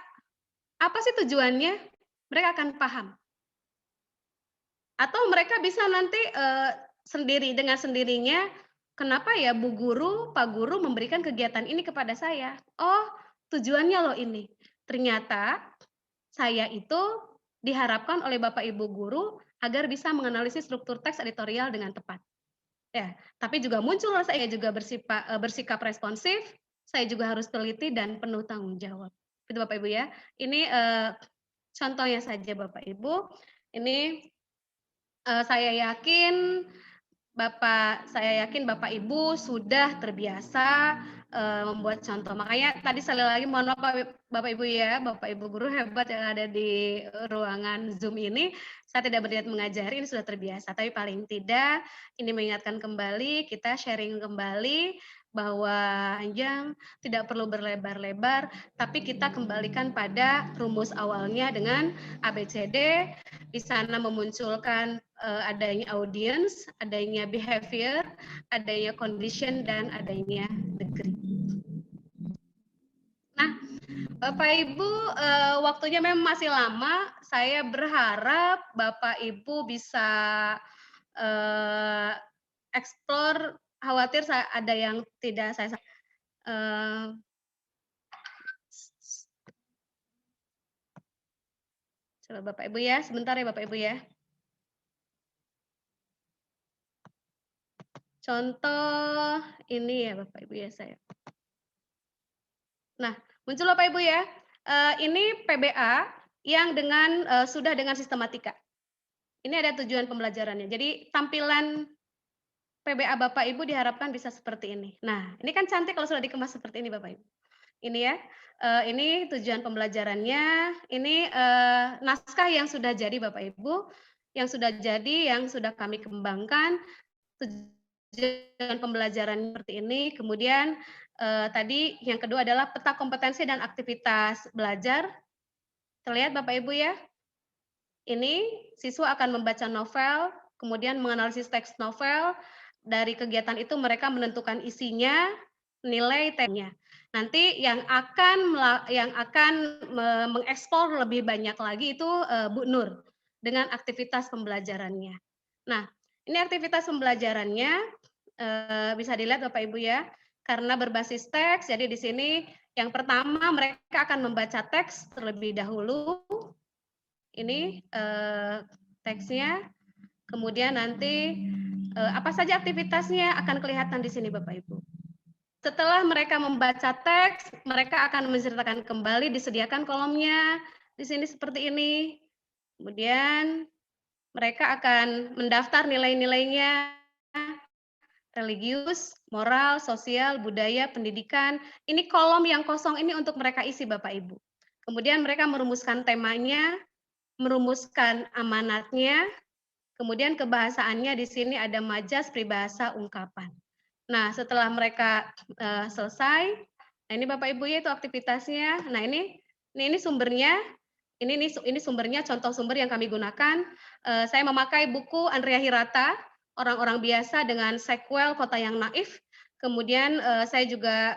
apa sih tujuannya? Mereka akan paham. Atau mereka bisa nanti sendiri dengan sendirinya, kenapa ya Bu Guru, Pak Guru memberikan kegiatan ini kepada saya? Oh, tujuannya loh ini. Ternyata saya itu diharapkan oleh Bapak Ibu guru agar bisa menganalisis struktur teks editorial dengan tepat. Ya, tapi juga muncul saya juga bersikap responsif, saya juga harus teliti dan penuh tanggung jawab. Itu Bapak Ibu ya. Ini contohnya saja Bapak Ibu. Ini saya yakin saya yakin Bapak Ibu sudah terbiasa membuat contoh. Makanya tadi sekali lagi mohon maaf Bapak Ibu ya, Bapak Ibu guru hebat yang ada di ruangan Zoom ini. Saya tidak berniat mengajari, ini sudah terbiasa. Tapi paling tidak ini mengingatkan kembali, kita sharing kembali bahwa yang tidak perlu berlebar-lebar, tapi kita kembalikan pada rumus awalnya dengan ABCD, di sana memunculkan adanya audience, adanya behavior, adanya condition, dan adanya degree. Nah, Bapak Ibu, waktunya memang masih lama. Saya berharap Bapak Ibu bisa explore. Khawatir ada yang tidak saya coba Bapak Ibu ya, sebentar ya Bapak Ibu ya. Contoh ini ya Bapak Ibu ya saya. Nah, muncul Bapak Ibu ya, ini PBA yang sudah dengan sistematika. Ini ada tujuan pembelajarannya. Jadi tampilan PBA Bapak Ibu diharapkan bisa seperti ini. Nah, ini kan cantik kalau sudah dikemas seperti ini Bapak Ibu. Ini ya, ini tujuan pembelajarannya, ini naskah yang sudah jadi Bapak Ibu, yang sudah jadi, yang sudah kami kembangkan, tujuan pembelajaran seperti ini, kemudian tadi yang kedua adalah peta kompetensi dan aktivitas belajar. Terlihat Bapak Ibu ya? Ini siswa akan membaca novel, kemudian menganalisis teks novel, dari kegiatan itu mereka menentukan isinya, nilai teksnya. Nanti yang akan mengeksplor lebih banyak lagi itu Bu Nur dengan aktivitas pembelajarannya. Nah, ini aktivitas pembelajarannya bisa dilihat Bapak Ibu ya, karena berbasis teks. Jadi di sini yang pertama mereka akan membaca teks terlebih dahulu. Ini teksnya, kemudian nanti apa saja aktivitasnya akan kelihatan di sini Bapak Ibu. Setelah mereka membaca teks, mereka akan menceritakan kembali, disediakan kolomnya di sini seperti ini. Kemudian mereka akan mendaftar nilai-nilainya, religius, moral, sosial, budaya, pendidikan. Ini kolom yang kosong ini untuk mereka isi Bapak Ibu. Kemudian mereka merumuskan temanya, merumuskan amanatnya, kemudian kebahasaannya di sini ada majas, peribahasa, ungkapan. Nah, setelah mereka selesai, nah ini Bapak Ibu ya itu aktivitasnya. Nah, ini sumbernya. Ini sumbernya, contoh sumber yang kami gunakan. Saya memakai buku Andrea Hirata, Orang-orang Biasa dengan Sequel Kota yang Naif. Kemudian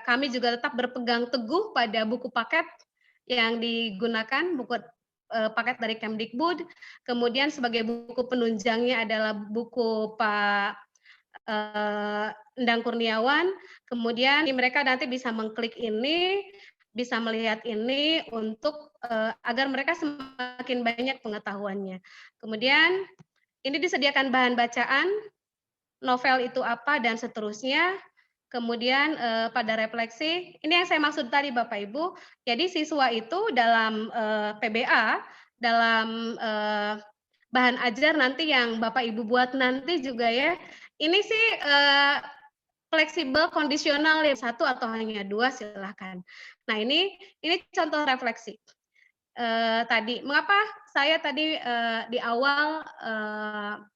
kami juga tetap berpegang teguh pada buku paket yang digunakan, buku paket dari Kemdikbud. Kemudian sebagai buku penunjangnya adalah buku Pak Endang Kurniawan. Kemudian mereka nanti bisa mengklik ini, bisa melihat ini untuk agar mereka semakin banyak pengetahuannya. Kemudian ini disediakan bahan bacaan, novel itu apa dan seterusnya. Kemudian pada refleksi, ini yang saya maksud tadi Bapak Ibu. Jadi siswa itu dalam PBA, dalam bahan ajar nanti yang Bapak Ibu buat nanti juga ya. Ini sih fleksibel, kondisional ya, 1 atau hanya 2 silakan. Nah ini contoh refleksi. Tadi, mengapa saya tadi di awal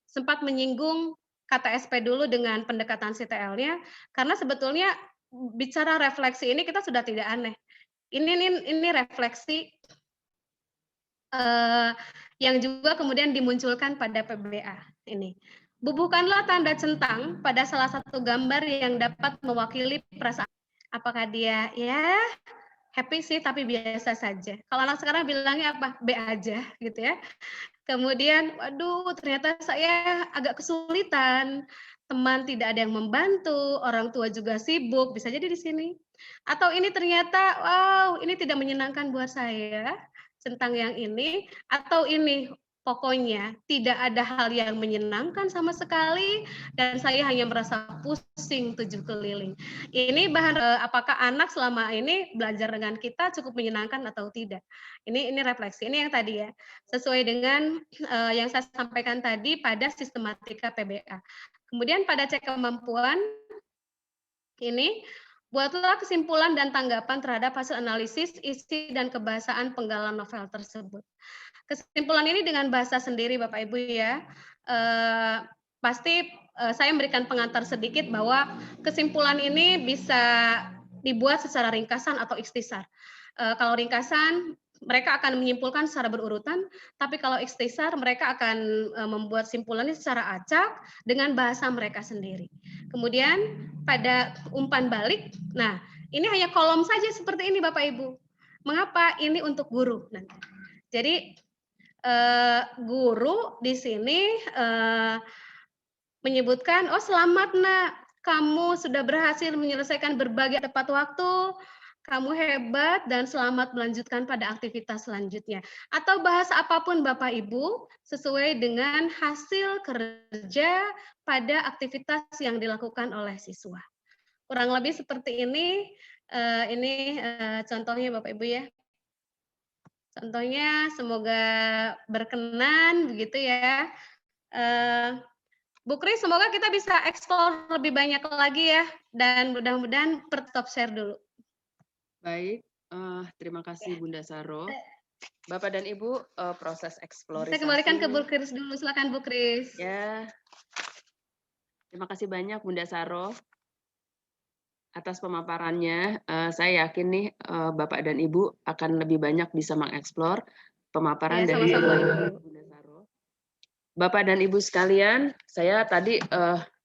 sempat menyinggung kata SP dulu dengan pendekatan CTL-nya, karena sebetulnya bicara refleksi ini kita sudah tidak aneh. Ini refleksi yang juga kemudian dimunculkan pada PBA ini. Bubuhkanlah tanda centang pada salah satu gambar yang dapat mewakili perasaan. Apakah dia ya happy sih tapi biasa saja. Kalau anak sekarang bilangnya apa? B aja gitu ya. Kemudian, waduh ternyata saya agak kesulitan, teman tidak ada yang membantu, orang tua juga sibuk, bisa jadi di sini. Atau ini ternyata, wow ini tidak menyenangkan buat saya, tentang yang ini, atau ini, pokoknya tidak ada hal yang menyenangkan sama sekali, dan saya hanya merasa pusing 7 keliling. Ini bahan apakah anak selama ini belajar dengan kita cukup menyenangkan atau tidak. Ini refleksi, ini yang tadi ya, sesuai dengan yang saya sampaikan tadi pada sistematika PBA. Kemudian pada cek kemampuan, ini buatlah kesimpulan dan tanggapan terhadap hasil analisis, isi, dan kebahasaan penggalan novel tersebut. Kesimpulan ini dengan bahasa sendiri Bapak Ibu ya. Pasti saya memberikan pengantar sedikit bahwa kesimpulan ini bisa dibuat secara ringkasan atau ikhtisar. Kalau ringkasan mereka akan menyimpulkan secara berurutan, tapi kalau ikhtisar mereka akan membuat simpulannya secara acak dengan bahasa mereka sendiri. Kemudian pada umpan balik, nah ini hanya kolom saja seperti ini Bapak Ibu. Mengapa? Ini untuk guru nanti. Jadi guru di sini menyebutkan, oh selamat nak, kamu sudah berhasil menyelesaikan berbagai tepat waktu, kamu hebat dan selamat melanjutkan pada aktivitas selanjutnya. Atau bahasa apapun Bapak Ibu, sesuai dengan hasil kerja pada aktivitas yang dilakukan oleh siswa. Kurang lebih seperti ini contohnya Bapak Ibu ya. Contohnya semoga berkenan begitu ya. Bu Kris, semoga kita bisa eksplor lebih banyak lagi ya, dan mudah-mudahan stop share dulu. Baik, terima kasih Bunda Saro. Bapak dan Ibu, proses eksplorasi. Saya kembalikan ke Bu Kris dulu, silakan Bu Kris. Ya, terima kasih banyak Bunda Saro atas pemaparannya. Saya yakin nih Bapak dan Ibu akan lebih banyak bisa mengeksplor pemaparan Ya, dari sama-sama, Bunda Saro. Bapak dan Ibu sekalian, saya tadi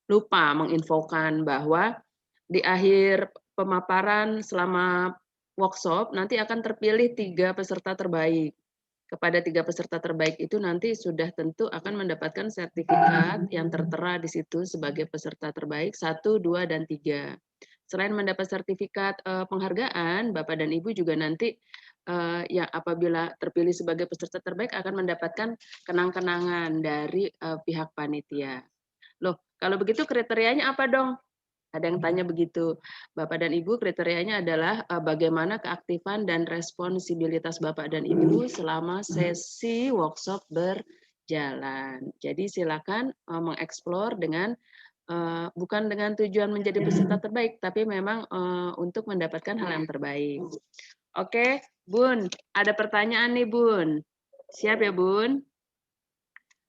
lupa menginfokan bahwa di akhir pemaparan selama workshop nanti akan terpilih 3 peserta terbaik. Kepada 3 peserta terbaik itu nanti sudah tentu akan mendapatkan sertifikat yang tertera di situ sebagai peserta terbaik 1, 2, dan 3. Selain mendapat sertifikat penghargaan, Bapak dan Ibu juga nanti yang apabila terpilih sebagai peserta terbaik akan mendapatkan kenang-kenangan dari pihak panitia. Loh, kalau begitu kriterianya apa dong? Ada yang tanya begitu. Bapak dan Ibu, kriterianya adalah bagaimana keaktifan dan responsibilitas Bapak dan Ibu selama sesi workshop berjalan. Jadi silakan mengeksplor dengan bukan dengan tujuan menjadi peserta terbaik, tapi memang untuk mendapatkan hal yang terbaik. Oke, Bun, ada pertanyaan nih, Bun. Siap ya, Bun?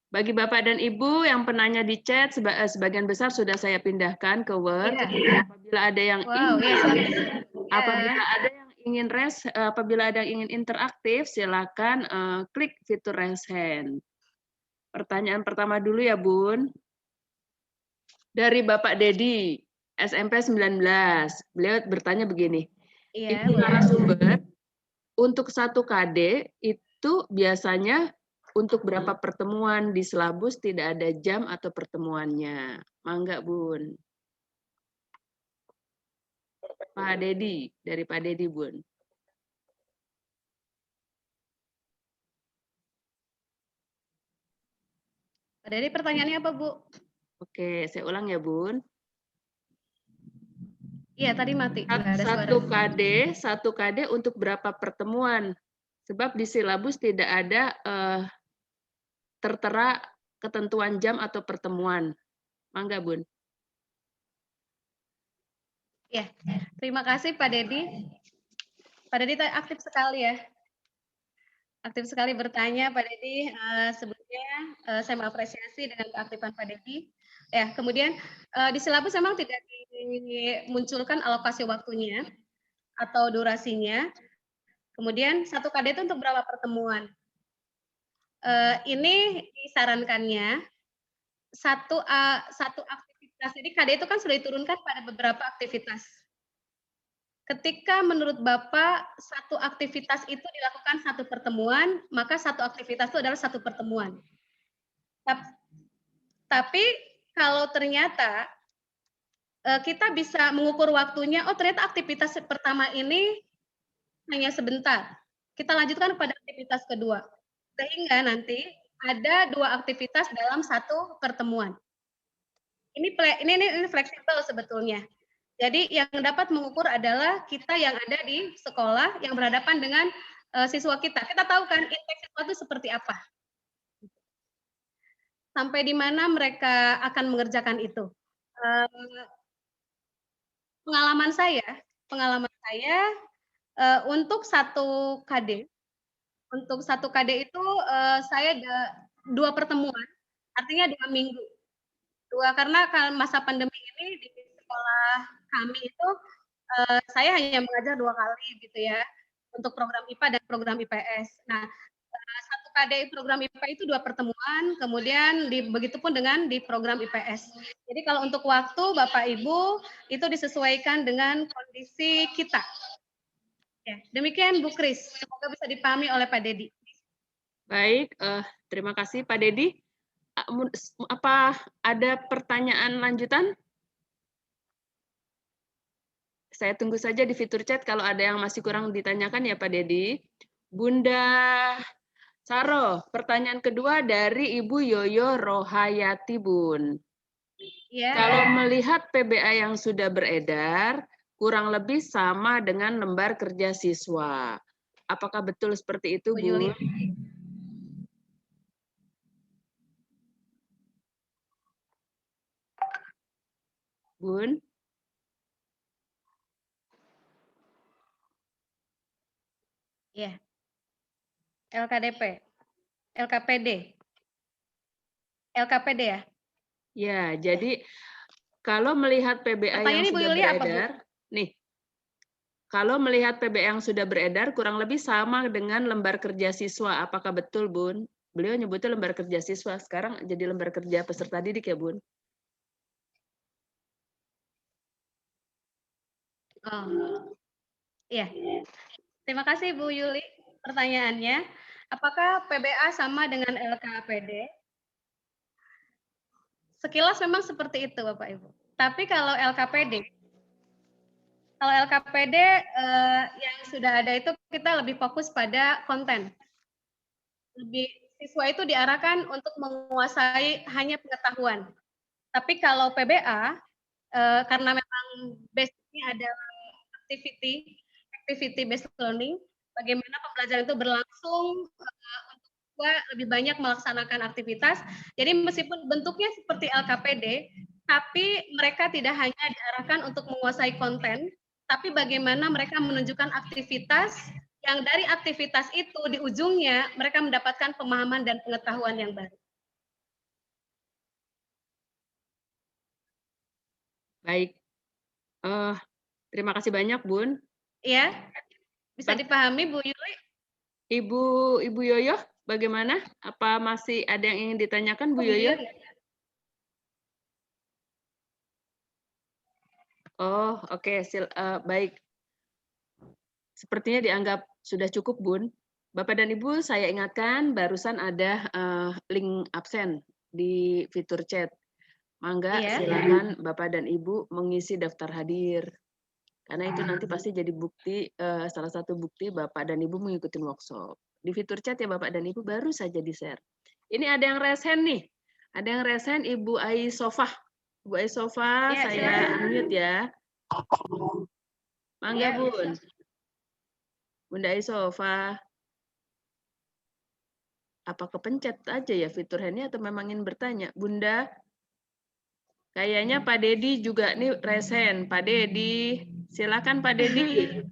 Bagi Bapak dan Ibu yang penanya di chat, sebagian besar sudah saya pindahkan ke Word. Iya. Apabila ada yang Wow, apabila ada yang ingin interaktif, silakan klik fitur raise hand. Pertanyaan pertama dulu ya, Bun. Dari Bapak Dedi, SMP 19. Beliau bertanya begini. Iya, Ibu boleh. narasumber, untuk 1 KD itu biasanya untuk berapa pertemuan di Silabus tidak ada jam atau pertemuannya. Mangga, Bun. Pak Dedi, dari Pak Dedi, Bun. Jadi pertanyaannya apa, Bu? Oke, saya ulang ya, Bun. Iya, tadi mati. Nggak ada suara. 1 KD untuk berapa pertemuan? Sebab di Silabus tidak ada tertera ketentuan jam atau pertemuan. Mangga, Bun. Ya, terima kasih Pak Dedi. Pak Dedi aktif sekali ya. Aktif sekali bertanya Pak Dedi. Sebelumnya saya mengapresiasi dengan keaktifan Pak Dedi. Ya, kemudian di Silabus memang tidak dimunculkan alokasi waktunya atau durasinya. Kemudian 1 KD itu untuk berapa pertemuan? Ini disarankannya satu aktivitas. Jadi KD itu kan sudah diturunkan pada beberapa aktivitas. Ketika menurut Bapak 1 aktivitas itu dilakukan 1 pertemuan, maka 1 aktivitas itu adalah 1 pertemuan. Tapi kalau ternyata kita bisa mengukur waktunya, oh ternyata aktivitas pertama ini hanya sebentar. Kita lanjutkan pada aktivitas kedua. Sehingga nanti ada 2 aktivitas dalam 1 pertemuan. Ini fleksibel sebetulnya. Jadi yang dapat mengukur adalah kita yang ada di sekolah yang berhadapan dengan siswa kita. Kita tahu kan impact siswa itu seperti apa. Sampai di mana mereka akan mengerjakan itu. Pengalaman saya untuk 1 KD, itu saya 2 pertemuan, artinya 2 minggu. Karena masa pandemi ini di sekolah kami itu saya hanya mengajar 2 kali gitu ya, untuk program IPA dan program IPS. Nah, 1 KD program IPA itu 2 pertemuan, kemudian begitupun dengan di program IPS. Jadi kalau untuk waktu Bapak Ibu itu disesuaikan dengan kondisi kita. Ya, demikian Bu Kris, semoga bisa dipahami oleh Pak Dedi. Baik, terima kasih Pak Dedi. Apa ada pertanyaan lanjutan? Saya tunggu saja di fitur chat kalau ada yang masih kurang ditanyakan ya Pak Dedi. Bunda Saro, pertanyaan kedua dari Ibu Yoyo Rohayati, Bun. Ya. Kalau melihat PBA yang sudah beredar, kurang lebih sama dengan lembar kerja siswa. Apakah betul seperti itu, Bu? Bun? Ya. LKDP. LKPD ya? Ya, jadi kalau melihat PBA yang sudah beredar, nih, kalau melihat PBA yang sudah beredar, kurang lebih sama dengan lembar kerja siswa. Apakah betul, Bun? Beliau nyebutnya lembar kerja siswa, sekarang jadi lembar kerja peserta didik ya, Bun? Oh, iya. Terima kasih Bu Yuli pertanyaannya. Apakah PBA sama dengan LKPD? Sekilas memang seperti itu Bapak Ibu. Tapi kalau LKPD, Kalau LKPD yang sudah ada itu kita lebih fokus pada konten. Siswa itu diarahkan untuk menguasai hanya pengetahuan. Tapi kalau PBA karena memang base-nya ada activity based learning, bagaimana pembelajaran itu berlangsung untuk siswa lebih banyak melaksanakan aktivitas. Jadi meskipun bentuknya seperti LKPD, tapi mereka tidak hanya diarahkan untuk menguasai konten, tapi bagaimana mereka menunjukkan aktivitas yang dari aktivitas itu di ujungnya mereka mendapatkan pemahaman dan pengetahuan yang baru. Baik. Terima kasih banyak, Bun. Ya, bisa dipahami, Bu Yuli? Ibu Yoyo, bagaimana? Apa masih ada yang ingin ditanyakan, Bu Yoyo? Oh, oke. Baik. Sepertinya dianggap sudah cukup, Bun. Bapak dan Ibu, saya ingatkan barusan ada link absen di fitur chat. Mangga silakan Bapak dan Ibu mengisi daftar hadir. Karena itu nanti pasti jadi bukti, salah satu bukti Bapak dan Ibu mengikuti workshop. Di fitur chat ya Bapak dan Ibu baru saja di-share. Ini ada yang raise hand nih. Ada yang raise hand Ibu Ai Sofa. Ibu Ai Sofa, Ya, saya unmute ya. Mangga, Ya, Bun. Bunda Ai Sofa. Apa kepencet aja ya fitur hand-nya atau memang ingin bertanya? Bunda, kayaknya Pak Dedi juga nih raise hand. Pak Dedi, silakan Pak Dedi.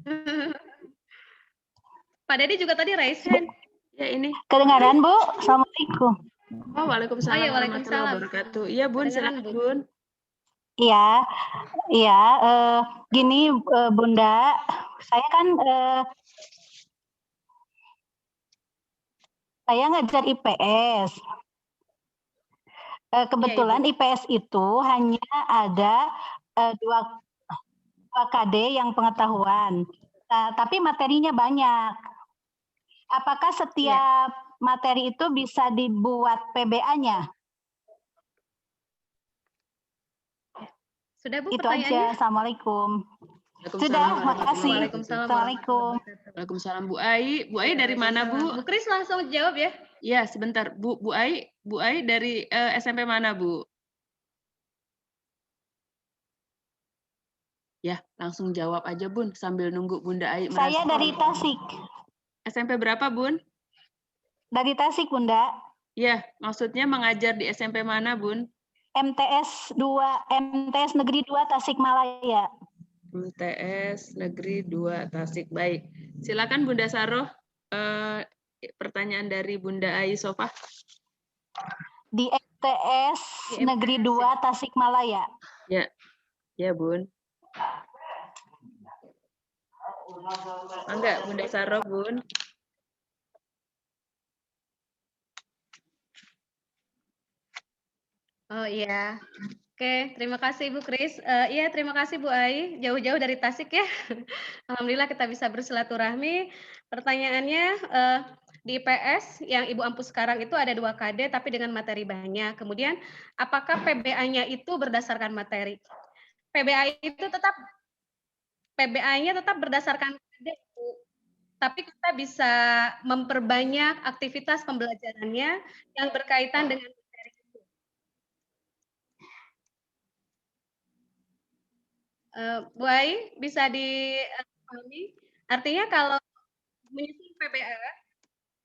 Pak Dedi juga tadi raise hand. Ya ini. Kedengaran, Bu? Assalamualaikum. Oh, waalaikumsalam Oh ya, warahmatullahi waalaikumsalam. wabarakatuh. Iya, Bun, Kedengaran, silakan, Bu. Bun. Iya, iya. Gini, Bunda, saya kan saya ngajar IPS. Kebetulan IPS itu hanya ada dua KD yang pengetahuan, tapi materinya banyak. Apakah setiap materi itu bisa dibuat PBA-nya? Sudah, Bu, Itu pertanyaannya? aja. Assalamualaikum. Waalaikumsalam Sudah, warahmatullahi makasih. wabarakatuh. Assalamualaikum. Waalaikumsalam Bu Ai. Bu Ai dari mana, Bu? Bu Kris langsung jawab ya. Iya, sebentar. Bu Ai dari SMP mana, Bu? Ya, langsung jawab aja, Bun, sambil nunggu Bunda Ai Saya merasa. dari Tasik. SMP berapa, Bun? Dari Tasik, Bunda. Ya, maksudnya mengajar di SMP mana, Bun? MTS Negeri 2 Tasikmalaya. MTS Negeri 2 Tasik. Baik. Silakan Bunda Saroh, pertanyaan dari Bunda Ai Sofa. Di MTS Negeri 2 Tasikmalaya. Ya. Ya, Bun. Enggak, Bunda Saroh, Bun. Oh iya. Oke, terima kasih Bu Kris. Iya, terima kasih Bu Ai, jauh-jauh dari Tasik ya. Alhamdulillah kita bisa bersilaturahmi. Pertanyaannya, di IPS yang Ibu ampu sekarang itu ada 2 KD tapi dengan materi banyak. Kemudian, apakah PBA-nya itu berdasarkan materi? PBA-nya tetap berdasarkan KD, Bu. Tapi kita bisa memperbanyak aktivitas pembelajarannya yang berkaitan dengan materi itu. Bu Ai, bisa dipahami? Artinya kalau menyusun PBA,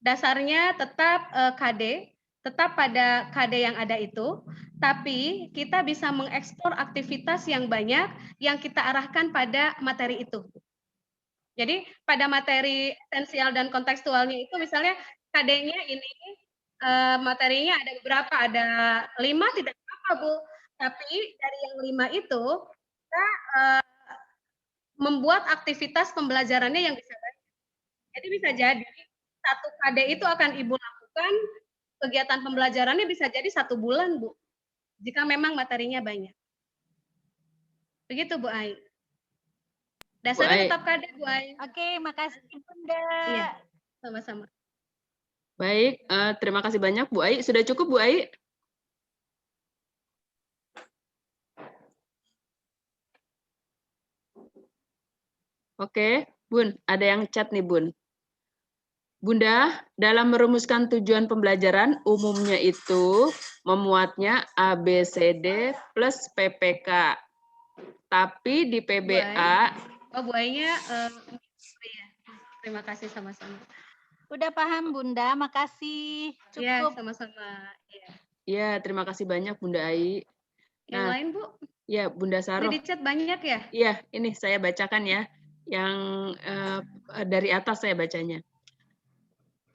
dasarnya tetap KD, tetap pada KD yang ada itu, tapi kita bisa mengekspor aktivitas yang banyak yang kita arahkan pada materi itu. Jadi pada materi esensial dan kontekstualnya itu misalnya KD-nya ini materinya ada beberapa, ada 5 tidak apa-apa, Bu. Tapi dari yang 5 itu kita membuat aktivitas pembelajarannya yang bisa banyak. Jadi bisa jadi 1 KD itu akan Ibu lakukan, kegiatan pembelajarannya bisa jadi 1 bulan, Bu. Jika memang materinya banyak. Begitu, Bu Ai. Dasarnya tetap KD, Bu Ai. Oke, makasih Bunda. Iya, sama-sama. Baik, terima kasih banyak Bu Ai. Sudah cukup Bu Ai? Oke, Bun, ada yang chat nih, Bun. Bunda, dalam merumuskan tujuan pembelajaran umumnya itu memuatnya ABCD plus PPK. Tapi di PBA, Oh, Bu Ainya, iya. Terima kasih sama-sama. Udah paham Bunda, makasih. Iya, Cukup. sama-sama. Iya. ya terima kasih banyak Bunda Ai. Yang Nah, lain, Bu? ya Bunda Ini Saroh. di chat banyak ya? Iya, ini saya bacakan ya. Yang dari atas saya bacanya.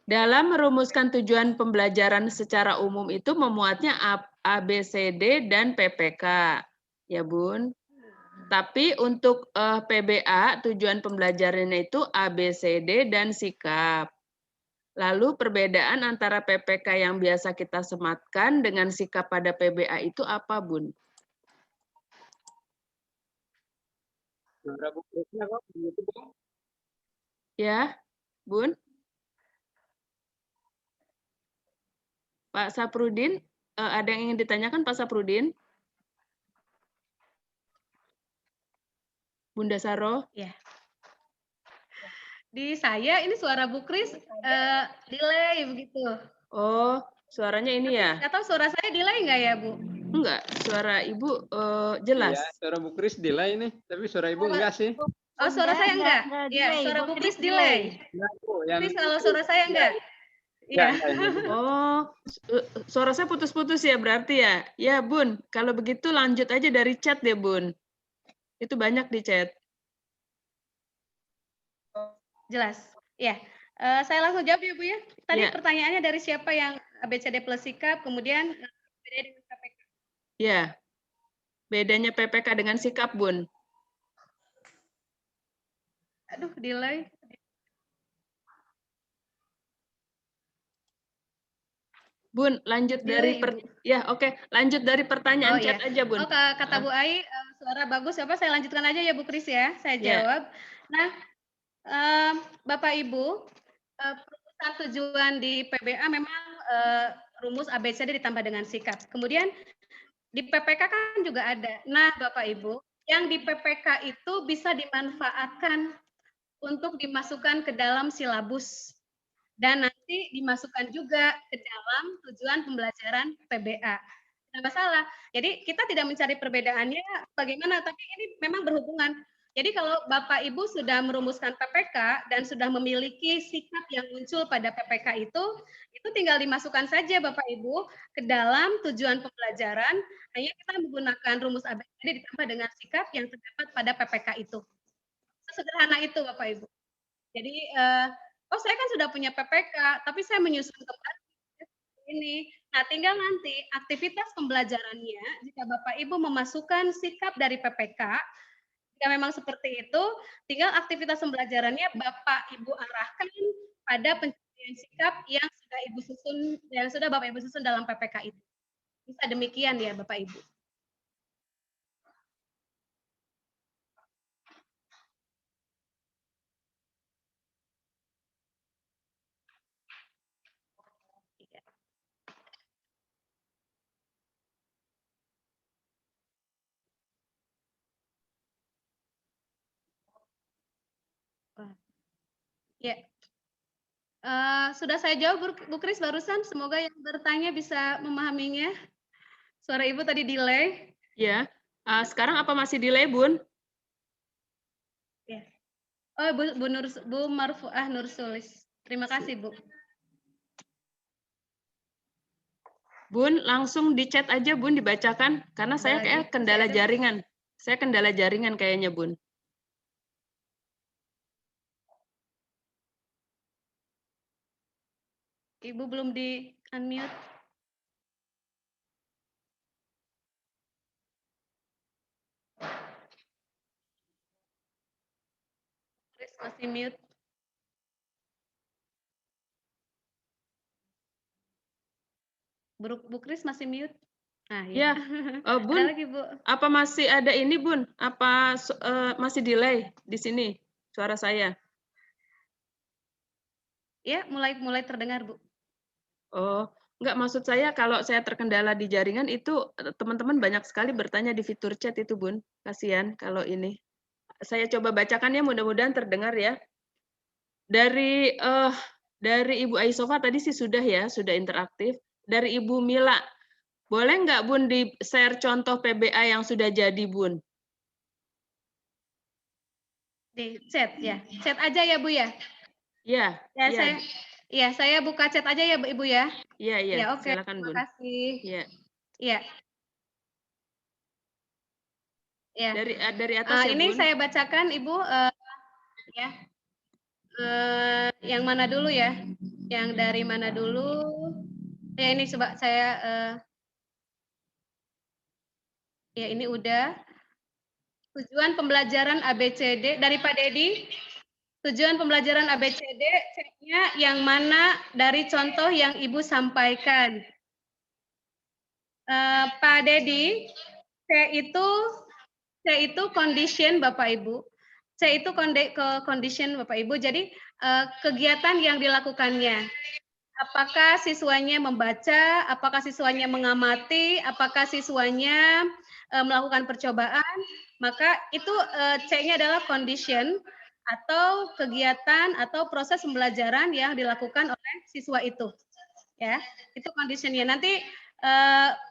Dalam merumuskan tujuan pembelajaran secara umum itu memuatnya ABCD dan PPK. Ya, Bun. Tapi untuk PBA tujuan pembelajarannya itu ABCD dan sikap. Lalu perbedaan antara PPK yang biasa kita sematkan dengan sikap pada PBA itu apa, Bun? Ya, Bun? Pak Saprudin, ada yang ingin ditanyakan Pak Saprudin? Bunda Saro? Iya. Di saya ini suara Bu Kris delay begitu. Oh, suaranya ini ya? Nggak tahu suara saya delay nggak ya, Bu? Enggak, suara Ibu jelas. Iya, suara Bu Kris delay nih, tapi suara Ibu enggak sih. Oh, suara saya enggak? Iya, suara Bu Kris delay. Enggak, Bu, Kris kalau suara saya enggak? Iya. Oh, suara saya putus-putus ya berarti ya? Ya, Bun. Kalau begitu lanjut aja dari chat deh, Bun. Itu banyak di chat. Jelas. Ya. Saya langsung jawab ya, Bu ya. Tadi Ya. pertanyaannya dari siapa yang ABCD plus sikap, kemudian beda dengan KPK. Ya. Bedanya PPK dengan sikap, Bun. Aduh, delay. Bun, lanjut dari Delay, Bu. ya, oke. Lanjut dari pertanyaan Oh, chat iya. aja, Bun. Oh, kata Bu Ai, suara bagus apa? Saya lanjutkan aja ya, Bu Kris ya. Saya Ya. jawab. Nah, Bapak Ibu, perumusan tujuan di PBA memang rumus ABCD ditambah dengan sikap. Kemudian di PPK kan juga ada. Nah, Bapak Ibu, yang di PPK itu bisa dimanfaatkan untuk dimasukkan ke dalam silabus dan nanti dimasukkan juga ke dalam tujuan pembelajaran PBA. Tidak masalah. Jadi kita tidak mencari perbedaannya bagaimana, tapi ini memang berhubungan. Jadi kalau Bapak Ibu sudah merumuskan PPK dan sudah memiliki sikap yang muncul pada PPK itu tinggal dimasukkan saja Bapak Ibu ke dalam tujuan pembelajaran, hanya kita menggunakan rumus ABCD ditambah dengan sikap yang terdapat pada PPK itu. Sesederhana itu Bapak Ibu. Jadi oh saya kan sudah punya PPK, tapi saya menyusun kembali ini. Nah, tinggal nanti aktivitas pembelajarannya, jika Bapak Ibu memasukkan sikap dari PPK, jika memang seperti itu, tinggal aktivitas pembelajarannya Bapak Ibu arahkan pada pencapaian sikap yang sudah Ibu susun, yang sudah Bapak Ibu susun dalam PPK itu. Bisa demikian ya Bapak Ibu. Ya, sudah saya jawab Bu Kris barusan. Semoga yang bertanya bisa memahaminya. Suara Ibu tadi delay. Ya. Sekarang apa masih delay, Bun? Ya. Oh, Bu Marfuah Nursulis. Terima kasih, Bu. Bun, langsung di chat aja, Bun, dibacakan. Karena saya kayak kendala jaringan. Saya kendala jaringan kayaknya, Bun. Ibu belum di unmute. Chris masih mute. Bu Kris masih mute. Nah, ya. Bun, ada lagi, Bu. apa masih ada ini, Bun? Apa masih delay di sini suara saya? Ya, mulai terdengar, Bu. Oh, enggak, maksud saya kalau saya terkendala di jaringan itu teman-teman banyak sekali bertanya di fitur chat itu, Bun. Kasihan kalau ini saya coba bacakan ya, mudah-mudahan terdengar ya. Dari Ibu Aisofa tadi sih sudah ya, sudah interaktif. Dari Ibu Mila, boleh nggak Bun di-share contoh PBA yang sudah jadi Bun? Di chat ya. Chat aja ya Bu ya. Ya, Ya ya, saya buka chat aja ya Ibu ya. ya, Ya oke. silakan Terima Bun. kasih. Ya. Ya. Ya. Dari atas ya ini Bun. saya bacakan Ibu ya. Yang mana dulu ya? Yang dari mana dulu? Ya ini coba saya ya ini udah. Tujuan pembelajaran ABCD dari Pak Dedi. Tujuan pembelajaran ABCD ceknya yang mana dari contoh yang Ibu sampaikan. Pak Dedi, C itu condition Bapak Ibu. C itu condition Bapak Ibu. Jadi kegiatan yang dilakukannya. Apakah siswanya membaca, apakah siswanya mengamati, apakah siswanya melakukan percobaan, maka itu C-nya adalah condition atau kegiatan atau proses pembelajaran yang dilakukan oleh siswa itu. Ya, itu conditionnya. Nanti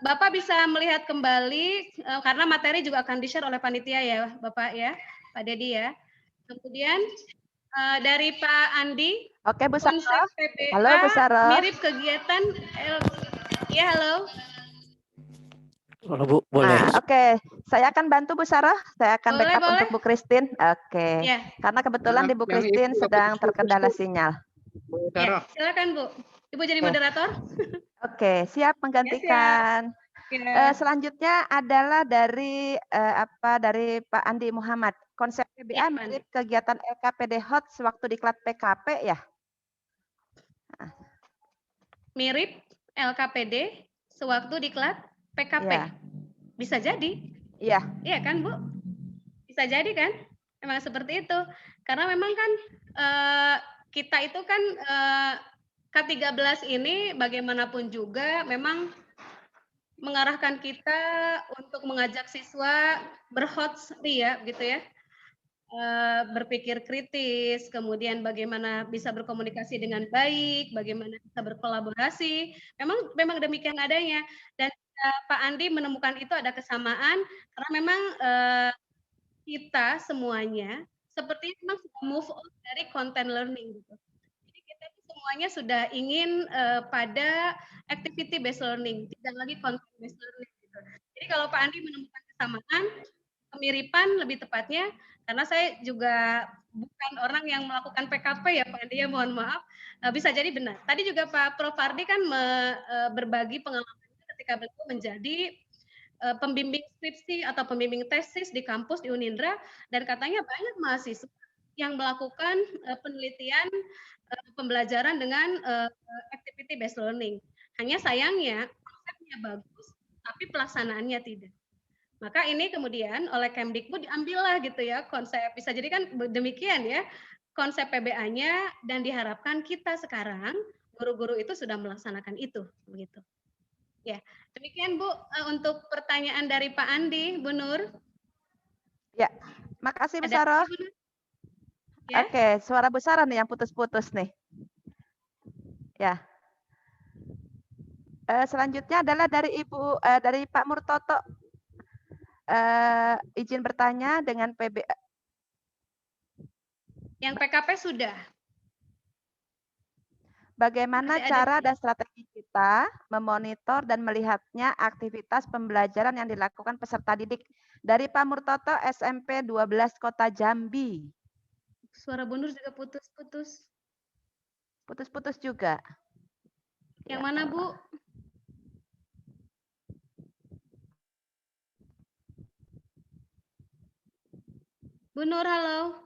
Bapak bisa melihat kembali karena materi juga akan di-share oleh panitia ya, Bapak ya, Pak Dedi ya. Kemudian dari Pak Andi, Oke, Bu Saro. konsep PBA Halo, Bu Saro. mirip kegiatan ya halo. Kalau Bu, boleh. Oke. Saya akan bantu Bu Saro. Saya akan Boleh, backup untuk Bu Christine. Oke. Ya, Karena kebetulan di Bu Yang Christine itu sedang putus-putus, terkendala Bu. sinyal. Bu ya, Sarah. silakan Bu. Ibu jadi Oke. moderator. Oke, siap menggantikan. Ya. Selanjutnya adalah dari dari Pak Andi Muhammad. Konsep PBA Ya, Pak mirip kegiatan LKPD Hot sewaktu diklat PKP ya? Mirip LKPD sewaktu diklat PKP. Ya. Bisa jadi. Iya. Iya kan, Bu? Bisa jadi kan? Memang seperti itu. Karena memang kan kita itu kan K13 ini bagaimanapun juga memang mengarahkan kita untuk mengajak siswa berhotri ya, gitu ya. Berpikir kritis, kemudian bagaimana bisa berkomunikasi dengan baik, bagaimana bisa berkolaborasi. Memang demikian adanya. Dan Pak Andi menemukan itu ada kesamaan karena memang kita semuanya sepertinya memang move on dari content learning gitu. Jadi kita itu semuanya sudah ingin pada activity based learning, tidak lagi content based learning gitu. Jadi kalau Pak Andi menemukan kesamaan, kemiripan lebih tepatnya, karena saya juga bukan orang yang melakukan PKP ya Pak Andi ya, mohon maaf, bisa jadi benar. Tadi juga Pak Prof Ardi kan berbagi pengalamannya ketika beliau menjadi pembimbing skripsi atau pembimbing tesis di kampus di Unindra, dan katanya banyak mahasiswa yang melakukan penelitian pembelajaran dengan activity based learning. Hanya sayangnya konsepnya bagus, tapi pelaksanaannya tidak. Maka ini kemudian oleh Kemdikbud diambillah gitu ya konsep, bisa jadi kan demikian ya konsep PBA-nya, dan diharapkan kita sekarang guru-guru itu sudah melaksanakan itu begitu. Ya, demikian Bu untuk pertanyaan dari Pak Andi, Bu Nur. Ya, makasih Bu Ada Saro. Bu Nur? Ya. Oke, suara Bu Saro nih yang putus-putus nih. Ya. Selanjutnya adalah dari dari Pak Murtoto. Izin bertanya dengan PBA. Yang PKP sudah. Bagaimana Masih ada, cara Bu. dan strategi kita memonitor dan melihatnya aktivitas pembelajaran yang dilakukan peserta didik dari Pak Murtoto SMP 12 Kota Jambi. Suara Bu Nur juga putus-putus. Putus-putus juga. Yang Ya mana Allah. Bu? Bu Nur, halo.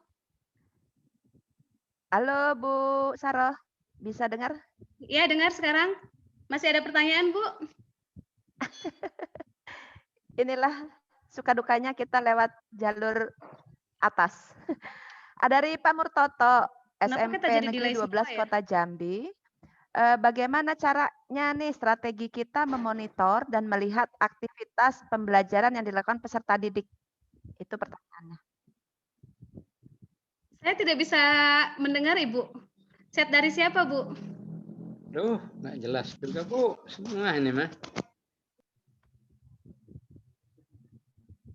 Halo Bu Saro, bisa dengar? Ya, dengar sekarang. Masih ada pertanyaan, Bu? Inilah suka dukanya kita lewat jalur atas. Dari Pak Murtoto, Kenapa kita SMP jadi Negeri delay 12 semua ya? Kota Jambi. Bagaimana caranya nih strategi kita memonitor dan melihat aktivitas pembelajaran yang dilakukan peserta didik? Itu pertanyaannya. Saya tidak bisa mendengar Ibu. Chat dari siapa, Bu? Duh, nggak jelas juga Bu. Semua ini mah.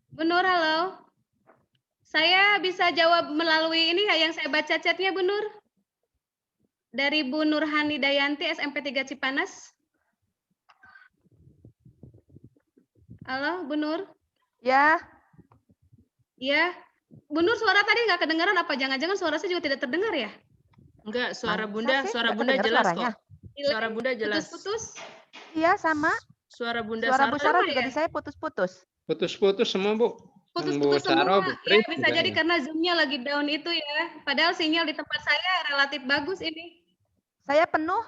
Bu Nur, halo. Saya bisa jawab melalui ini yang saya baca chatnya, Bu Nur. Dari Bu Nurhani Dayanti, SMP 3 Cipanas. Halo, Bu Nur. Ya, Ya, Bu Nur, suara tadi nggak kedengaran apa jangan-jangan suara saya juga tidak terdengar ya? Enggak, suara masa Bunda, sih suara nggak Bunda kedengar jelas suaranya? kok. Suara Bunda jelas. Putus-putus. Iya, sama. Suara Bunda Suara Bu Sarah. Sarah Sama juga ya? di saya putus-putus. Putus-putus semua Bu. Yang Bu Putus-putus Saro, semua. Bu Ya, Kris bisa juga jadi ya. karena Zoom-nya lagi down itu ya. Padahal sinyal di tempat saya relatif bagus ini. Saya penuh.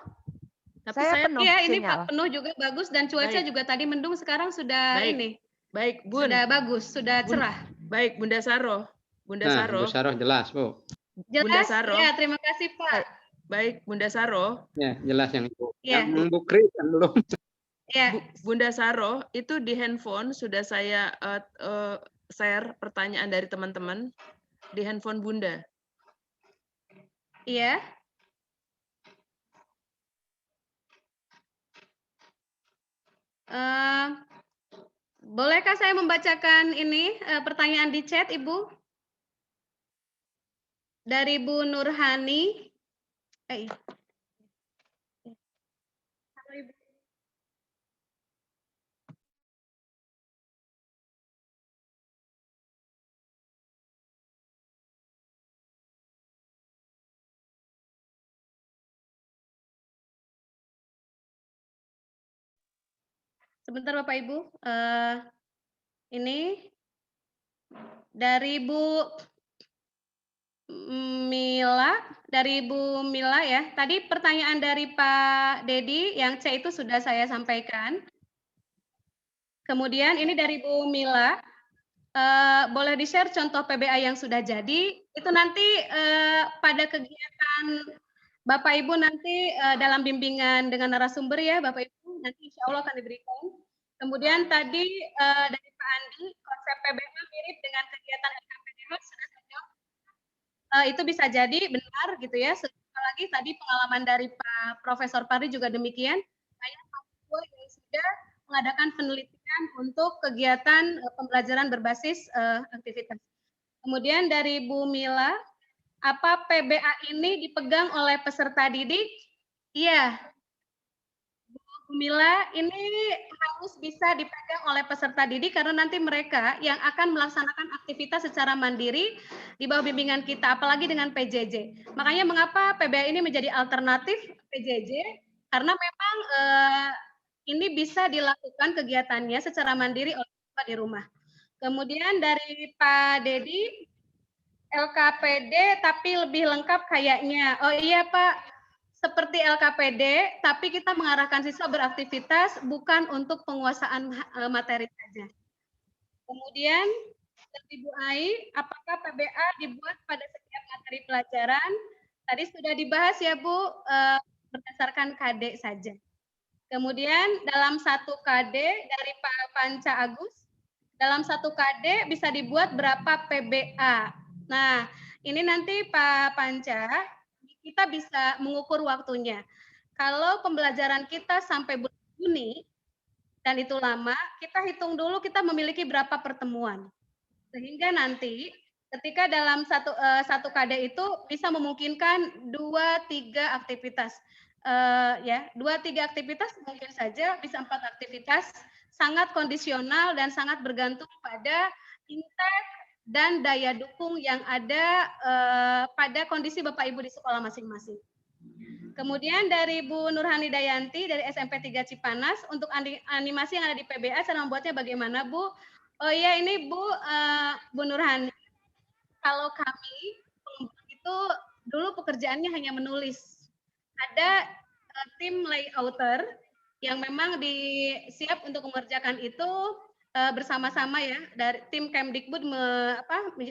Tapi Saya saya penuh Iya, ini sinyal. penuh juga bagus dan cuaca Baik. juga tadi mendung, sekarang sudah Baik. ini. Baik, Bun. Sudah bagus, sudah Bun. cerah. Baik, Bunda Saro. Bunda Nah, Saro. Bu Saro jelas Bu. Bunda Jelas? Saro. Ya, terima kasih Pak. Baik, Bunda Saro. Ya, jelas yang itu. Ya. Yang Bu Kris yang belum. Ya, Bunda Saro, itu di handphone sudah saya share pertanyaan dari teman-teman di handphone Bunda. iya. Bolehkah saya membacakan ini pertanyaan di chat, Ibu? Dari Bu Nurhani. Halo, Ibu. Sebentar Bapak Ibu. Ini dari Bu Mila, ya. Tadi pertanyaan dari Pak Dedi yang C itu sudah saya sampaikan. Kemudian ini dari Bu Mila, boleh di-share contoh PBA yang sudah jadi. Itu nanti pada kegiatan Bapak Ibu nanti dalam bimbingan dengan narasumber ya Bapak Ibu, nanti insya Allah akan diberikan. Kemudian tadi dari Pak Andi, konsep PBA mirip dengan kegiatan LKPDH sudah saja. Itu bisa jadi benar gitu ya. Apalagi tadi pengalaman dari Pak Profesor Pardi juga demikian. Saya mahasiswa yang sudah mengadakan penelitian untuk kegiatan pembelajaran berbasis aktivitas. Kemudian dari Bu Mila, apa PBA ini dipegang oleh peserta didik? Iya. Bu Mila, ini harus bisa dipegang oleh peserta didik karena nanti mereka yang akan melaksanakan aktivitas secara mandiri di bawah bimbingan kita, apalagi dengan PJJ. Makanya mengapa PBA ini menjadi alternatif PJJ? Karena memang ini bisa dilakukan kegiatannya secara mandiri oleh siswa di rumah. Kemudian dari Pak Dedi, LKPD tapi lebih lengkap kayaknya. Oh iya Pak, seperti LKPD, tapi kita mengarahkan siswa beraktivitas bukan untuk penguasaan materi saja. Kemudian dari Bu Ai, apakah PBA dibuat pada setiap materi pelajaran? Tadi sudah dibahas ya Bu, berdasarkan KD saja. Kemudian dalam satu KD dari Pak Panca Agus, dalam satu KD bisa dibuat berapa PBA? Nah, ini nanti Pak Panca, kita bisa mengukur waktunya. Kalau pembelajaran kita sampai bulan Juni, dan itu lama, kita hitung dulu kita memiliki berapa pertemuan. Sehingga nanti ketika dalam satu KD itu bisa memungkinkan 2-3 aktivitas. Ya, 2-3 aktivitas mungkin saja, bisa 4 aktivitas, sangat kondisional dan sangat bergantung pada intek dan daya dukung yang ada pada kondisi Bapak Ibu di sekolah masing-masing. Kemudian dari Bu Nurhani Dayanti dari SMP 3 Cipanas, untuk animasi yang ada di PBA, cara membuatnya bagaimana Bu? Oh iya, ini Bu Nurhani, kalau kami itu dulu pekerjaannya hanya menulis. Ada tim layouter yang memang siap untuk mengerjakan itu bersama-sama ya, dari tim Kemdikbud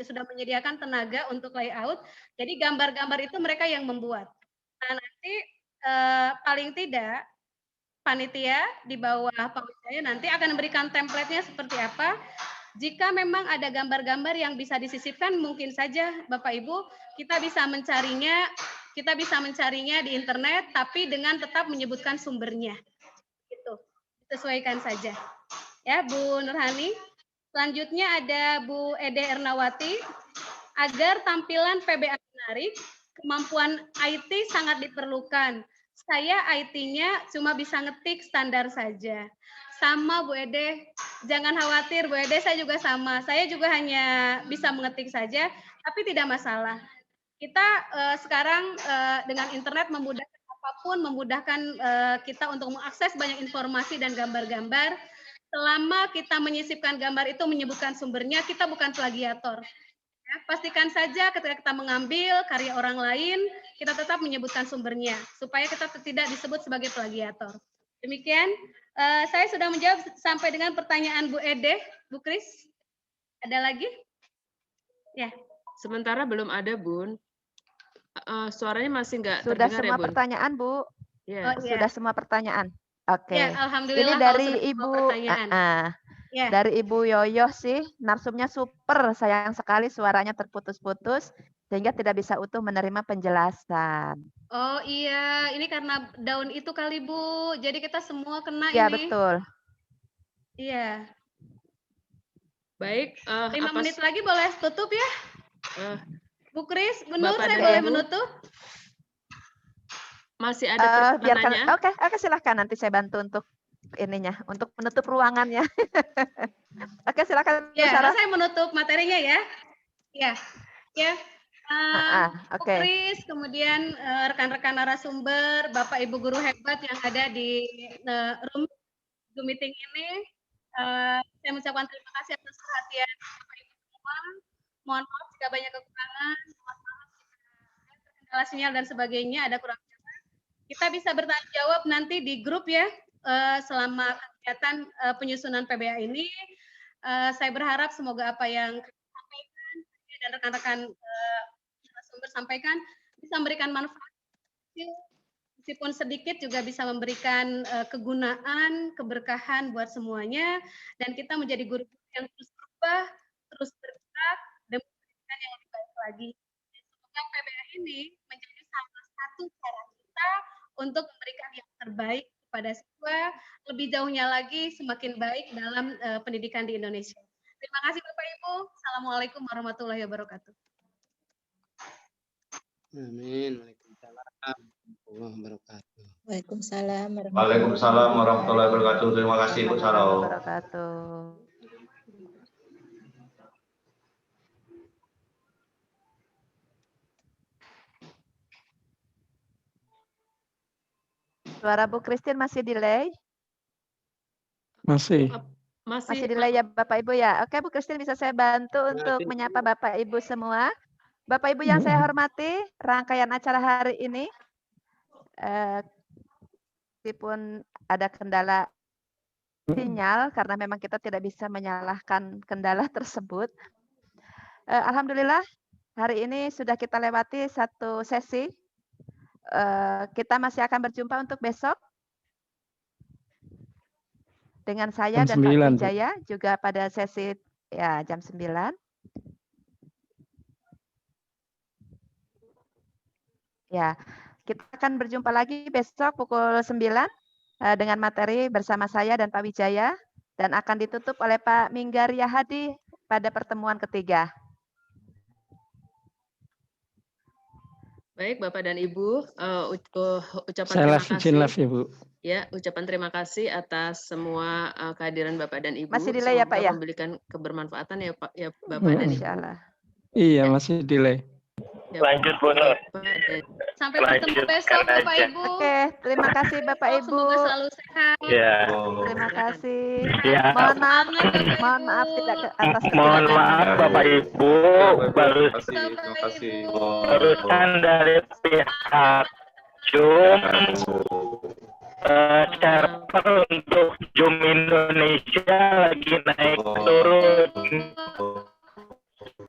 sudah menyediakan tenaga untuk layout. Jadi gambar-gambar itu mereka yang membuat. Nah, nanti paling tidak panitia di bawah Pak Wijaya nanti akan memberikan template-nya seperti apa. Jika memang ada gambar-gambar yang bisa disisipkan, mungkin saja Bapak Ibu kita bisa mencarinya di internet, tapi dengan tetap menyebutkan sumbernya. Gitu. Sesuaikan saja. Ya, Bu Nurhani. Selanjutnya ada Bu Ede Ernawati. Agar tampilan PBA menarik, kemampuan IT sangat diperlukan. Saya IT-nya cuma bisa ngetik standar saja. Sama Bu Ede, jangan khawatir Bu Ede, saya juga sama. Saya juga hanya bisa mengetik saja, tapi tidak masalah. Kita sekarang dengan internet memudahkan apapun, memudahkan kita untuk mengakses banyak informasi dan gambar-gambar. Selama kita menyisipkan gambar itu menyebutkan sumbernya, kita bukan plagiator. Ya, pastikan saja ketika kita mengambil karya orang lain, kita tetap menyebutkan sumbernya, supaya kita tidak disebut sebagai plagiator. Demikian, saya sudah menjawab sampai dengan pertanyaan Bu Ede. Bu Kris, ada lagi? Ya. Sementara belum ada, Bun. Suaranya masih nggak Sudah terdengar semua ya, Bun? pertanyaan, Bu. Ya. Oh, iya. Sudah semua pertanyaan. Oke. Ya, alhamdulillah. Ini kalau dari sudah semua Ibu pertanyaan. Ya. dari Ibu Yoyo sih, narsumnya super, sayang sekali suaranya terputus-putus sehingga tidak bisa utuh menerima penjelasan. Oh iya, ini karena daun itu kali Bu. Jadi kita semua kena Iya, ini. betul. Iya. Baik. 5 menit lagi boleh tutup ya? Bu Kris, Bu Nur, Bapak saya dan boleh Ibu, menutup? masih ada Biarkan, pertanyaan? oke, silahkan, nanti saya bantu untuk ininya, untuk menutup ruangannya. Oke, silakan Bu Ya, Sarah. saya menutup materinya ya. Ya, ya. Bu Oke. Kris, kemudian rekan-rekan narasumber, Bapak Ibu guru hebat yang ada di room Zoom meeting ini, saya mengucapkan terima kasih atas perhatian Bapak Ibu semua. Mohon maaf jika banyak kekurangan, mohon maaf jika kendala sinyal dan sebagainya ada kurang jelas. Kita bisa bertanggung jawab nanti di grup ya, selama kegiatan penyusunan PBA ini. Saya berharap semoga apa yang kami sampaikan dan rekan-rekan narasumber sampaikan bisa memberikan manfaat, meskipun sedikit juga bisa memberikan kegunaan, keberkahan buat semuanya, dan kita menjadi guru yang terus berubah, terus bergerak, dan memberikan yang lebih baik lagi. Dan semoga PBA ini menjadi salah satu cara kita untuk memberikan yang terbaik kepada siswa, lebih jauhnya lagi semakin baik dalam pendidikan di Indonesia. Terima kasih Bapak Ibu. Assalamualaikum warahmatullahi wabarakatuh. Amin. Waalaikumsalam warahmatullahi wabarakatuh. Waalaikumsalam Waalaikumsalam warahmatullahi wabarakatuh. Terima kasih Bu Sarah. Wabarakatuh. Suara Bu Christine masih delay? Masih. Masih delay ya Bapak Ibu ya. Oke Bu Christine, bisa saya bantu untuk menyapa Bapak Ibu semua. Bapak Ibu yang saya hormati, rangkaian acara hari ini, meskipun ada kendala sinyal, karena memang kita tidak bisa menyalahkan kendala tersebut. Alhamdulillah, hari ini sudah kita lewati satu sesi. Kita masih akan berjumpa untuk besok. Dengan saya dan Pak Wijaya, juga pada sesi ya jam 9. Ya, kita akan berjumpa lagi besok pukul 9 dengan materi bersama saya dan Pak Wijaya, dan akan ditutup oleh Pak Minggarya Hadi pada pertemuan ketiga. Baik, Bapak dan Ibu, ucapan Saya terima kasih. ya, Bu. Ya, ucapan terima kasih atas semua kehadiran Bapak dan Ibu. Masih delay ya Pak ya? Memberikan kebermanfaatan ya Pak, ya Bapak dan Ibu. Insyaallah. Iya, masih delay. Ya, Lanjut Bu Nur. Sampai bertemu besok Bapak Ibu. Oke, terima kasih Bapak Ibu. Semoga selalu sehat. Ya. Terima kasih. Ya. Mohon maaf tidak atas Mohon maaf Bapak Ibu, barusan dari pihak Zoom server untuk Zoom Indonesia lagi naik turun.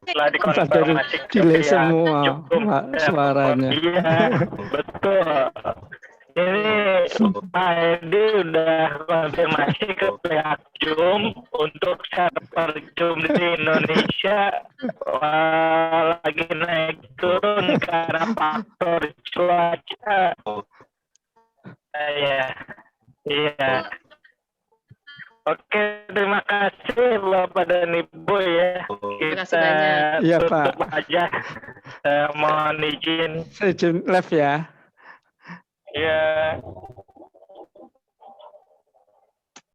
Setelah dikonfirmasi delay semua Pak, suaranya. Iya, betul. Ini Pak Edi udah konfirmasi ke pihak Zoom untuk server Zoom di Indonesia lagi naik turun karena faktor cuaca. Iya. Oke, terima kasih Bapak dan Ibu ya. Terima kasih Kita banyak. Iya, tutup Pak. aja. Mohon izin. Saya izin live ya. Ya.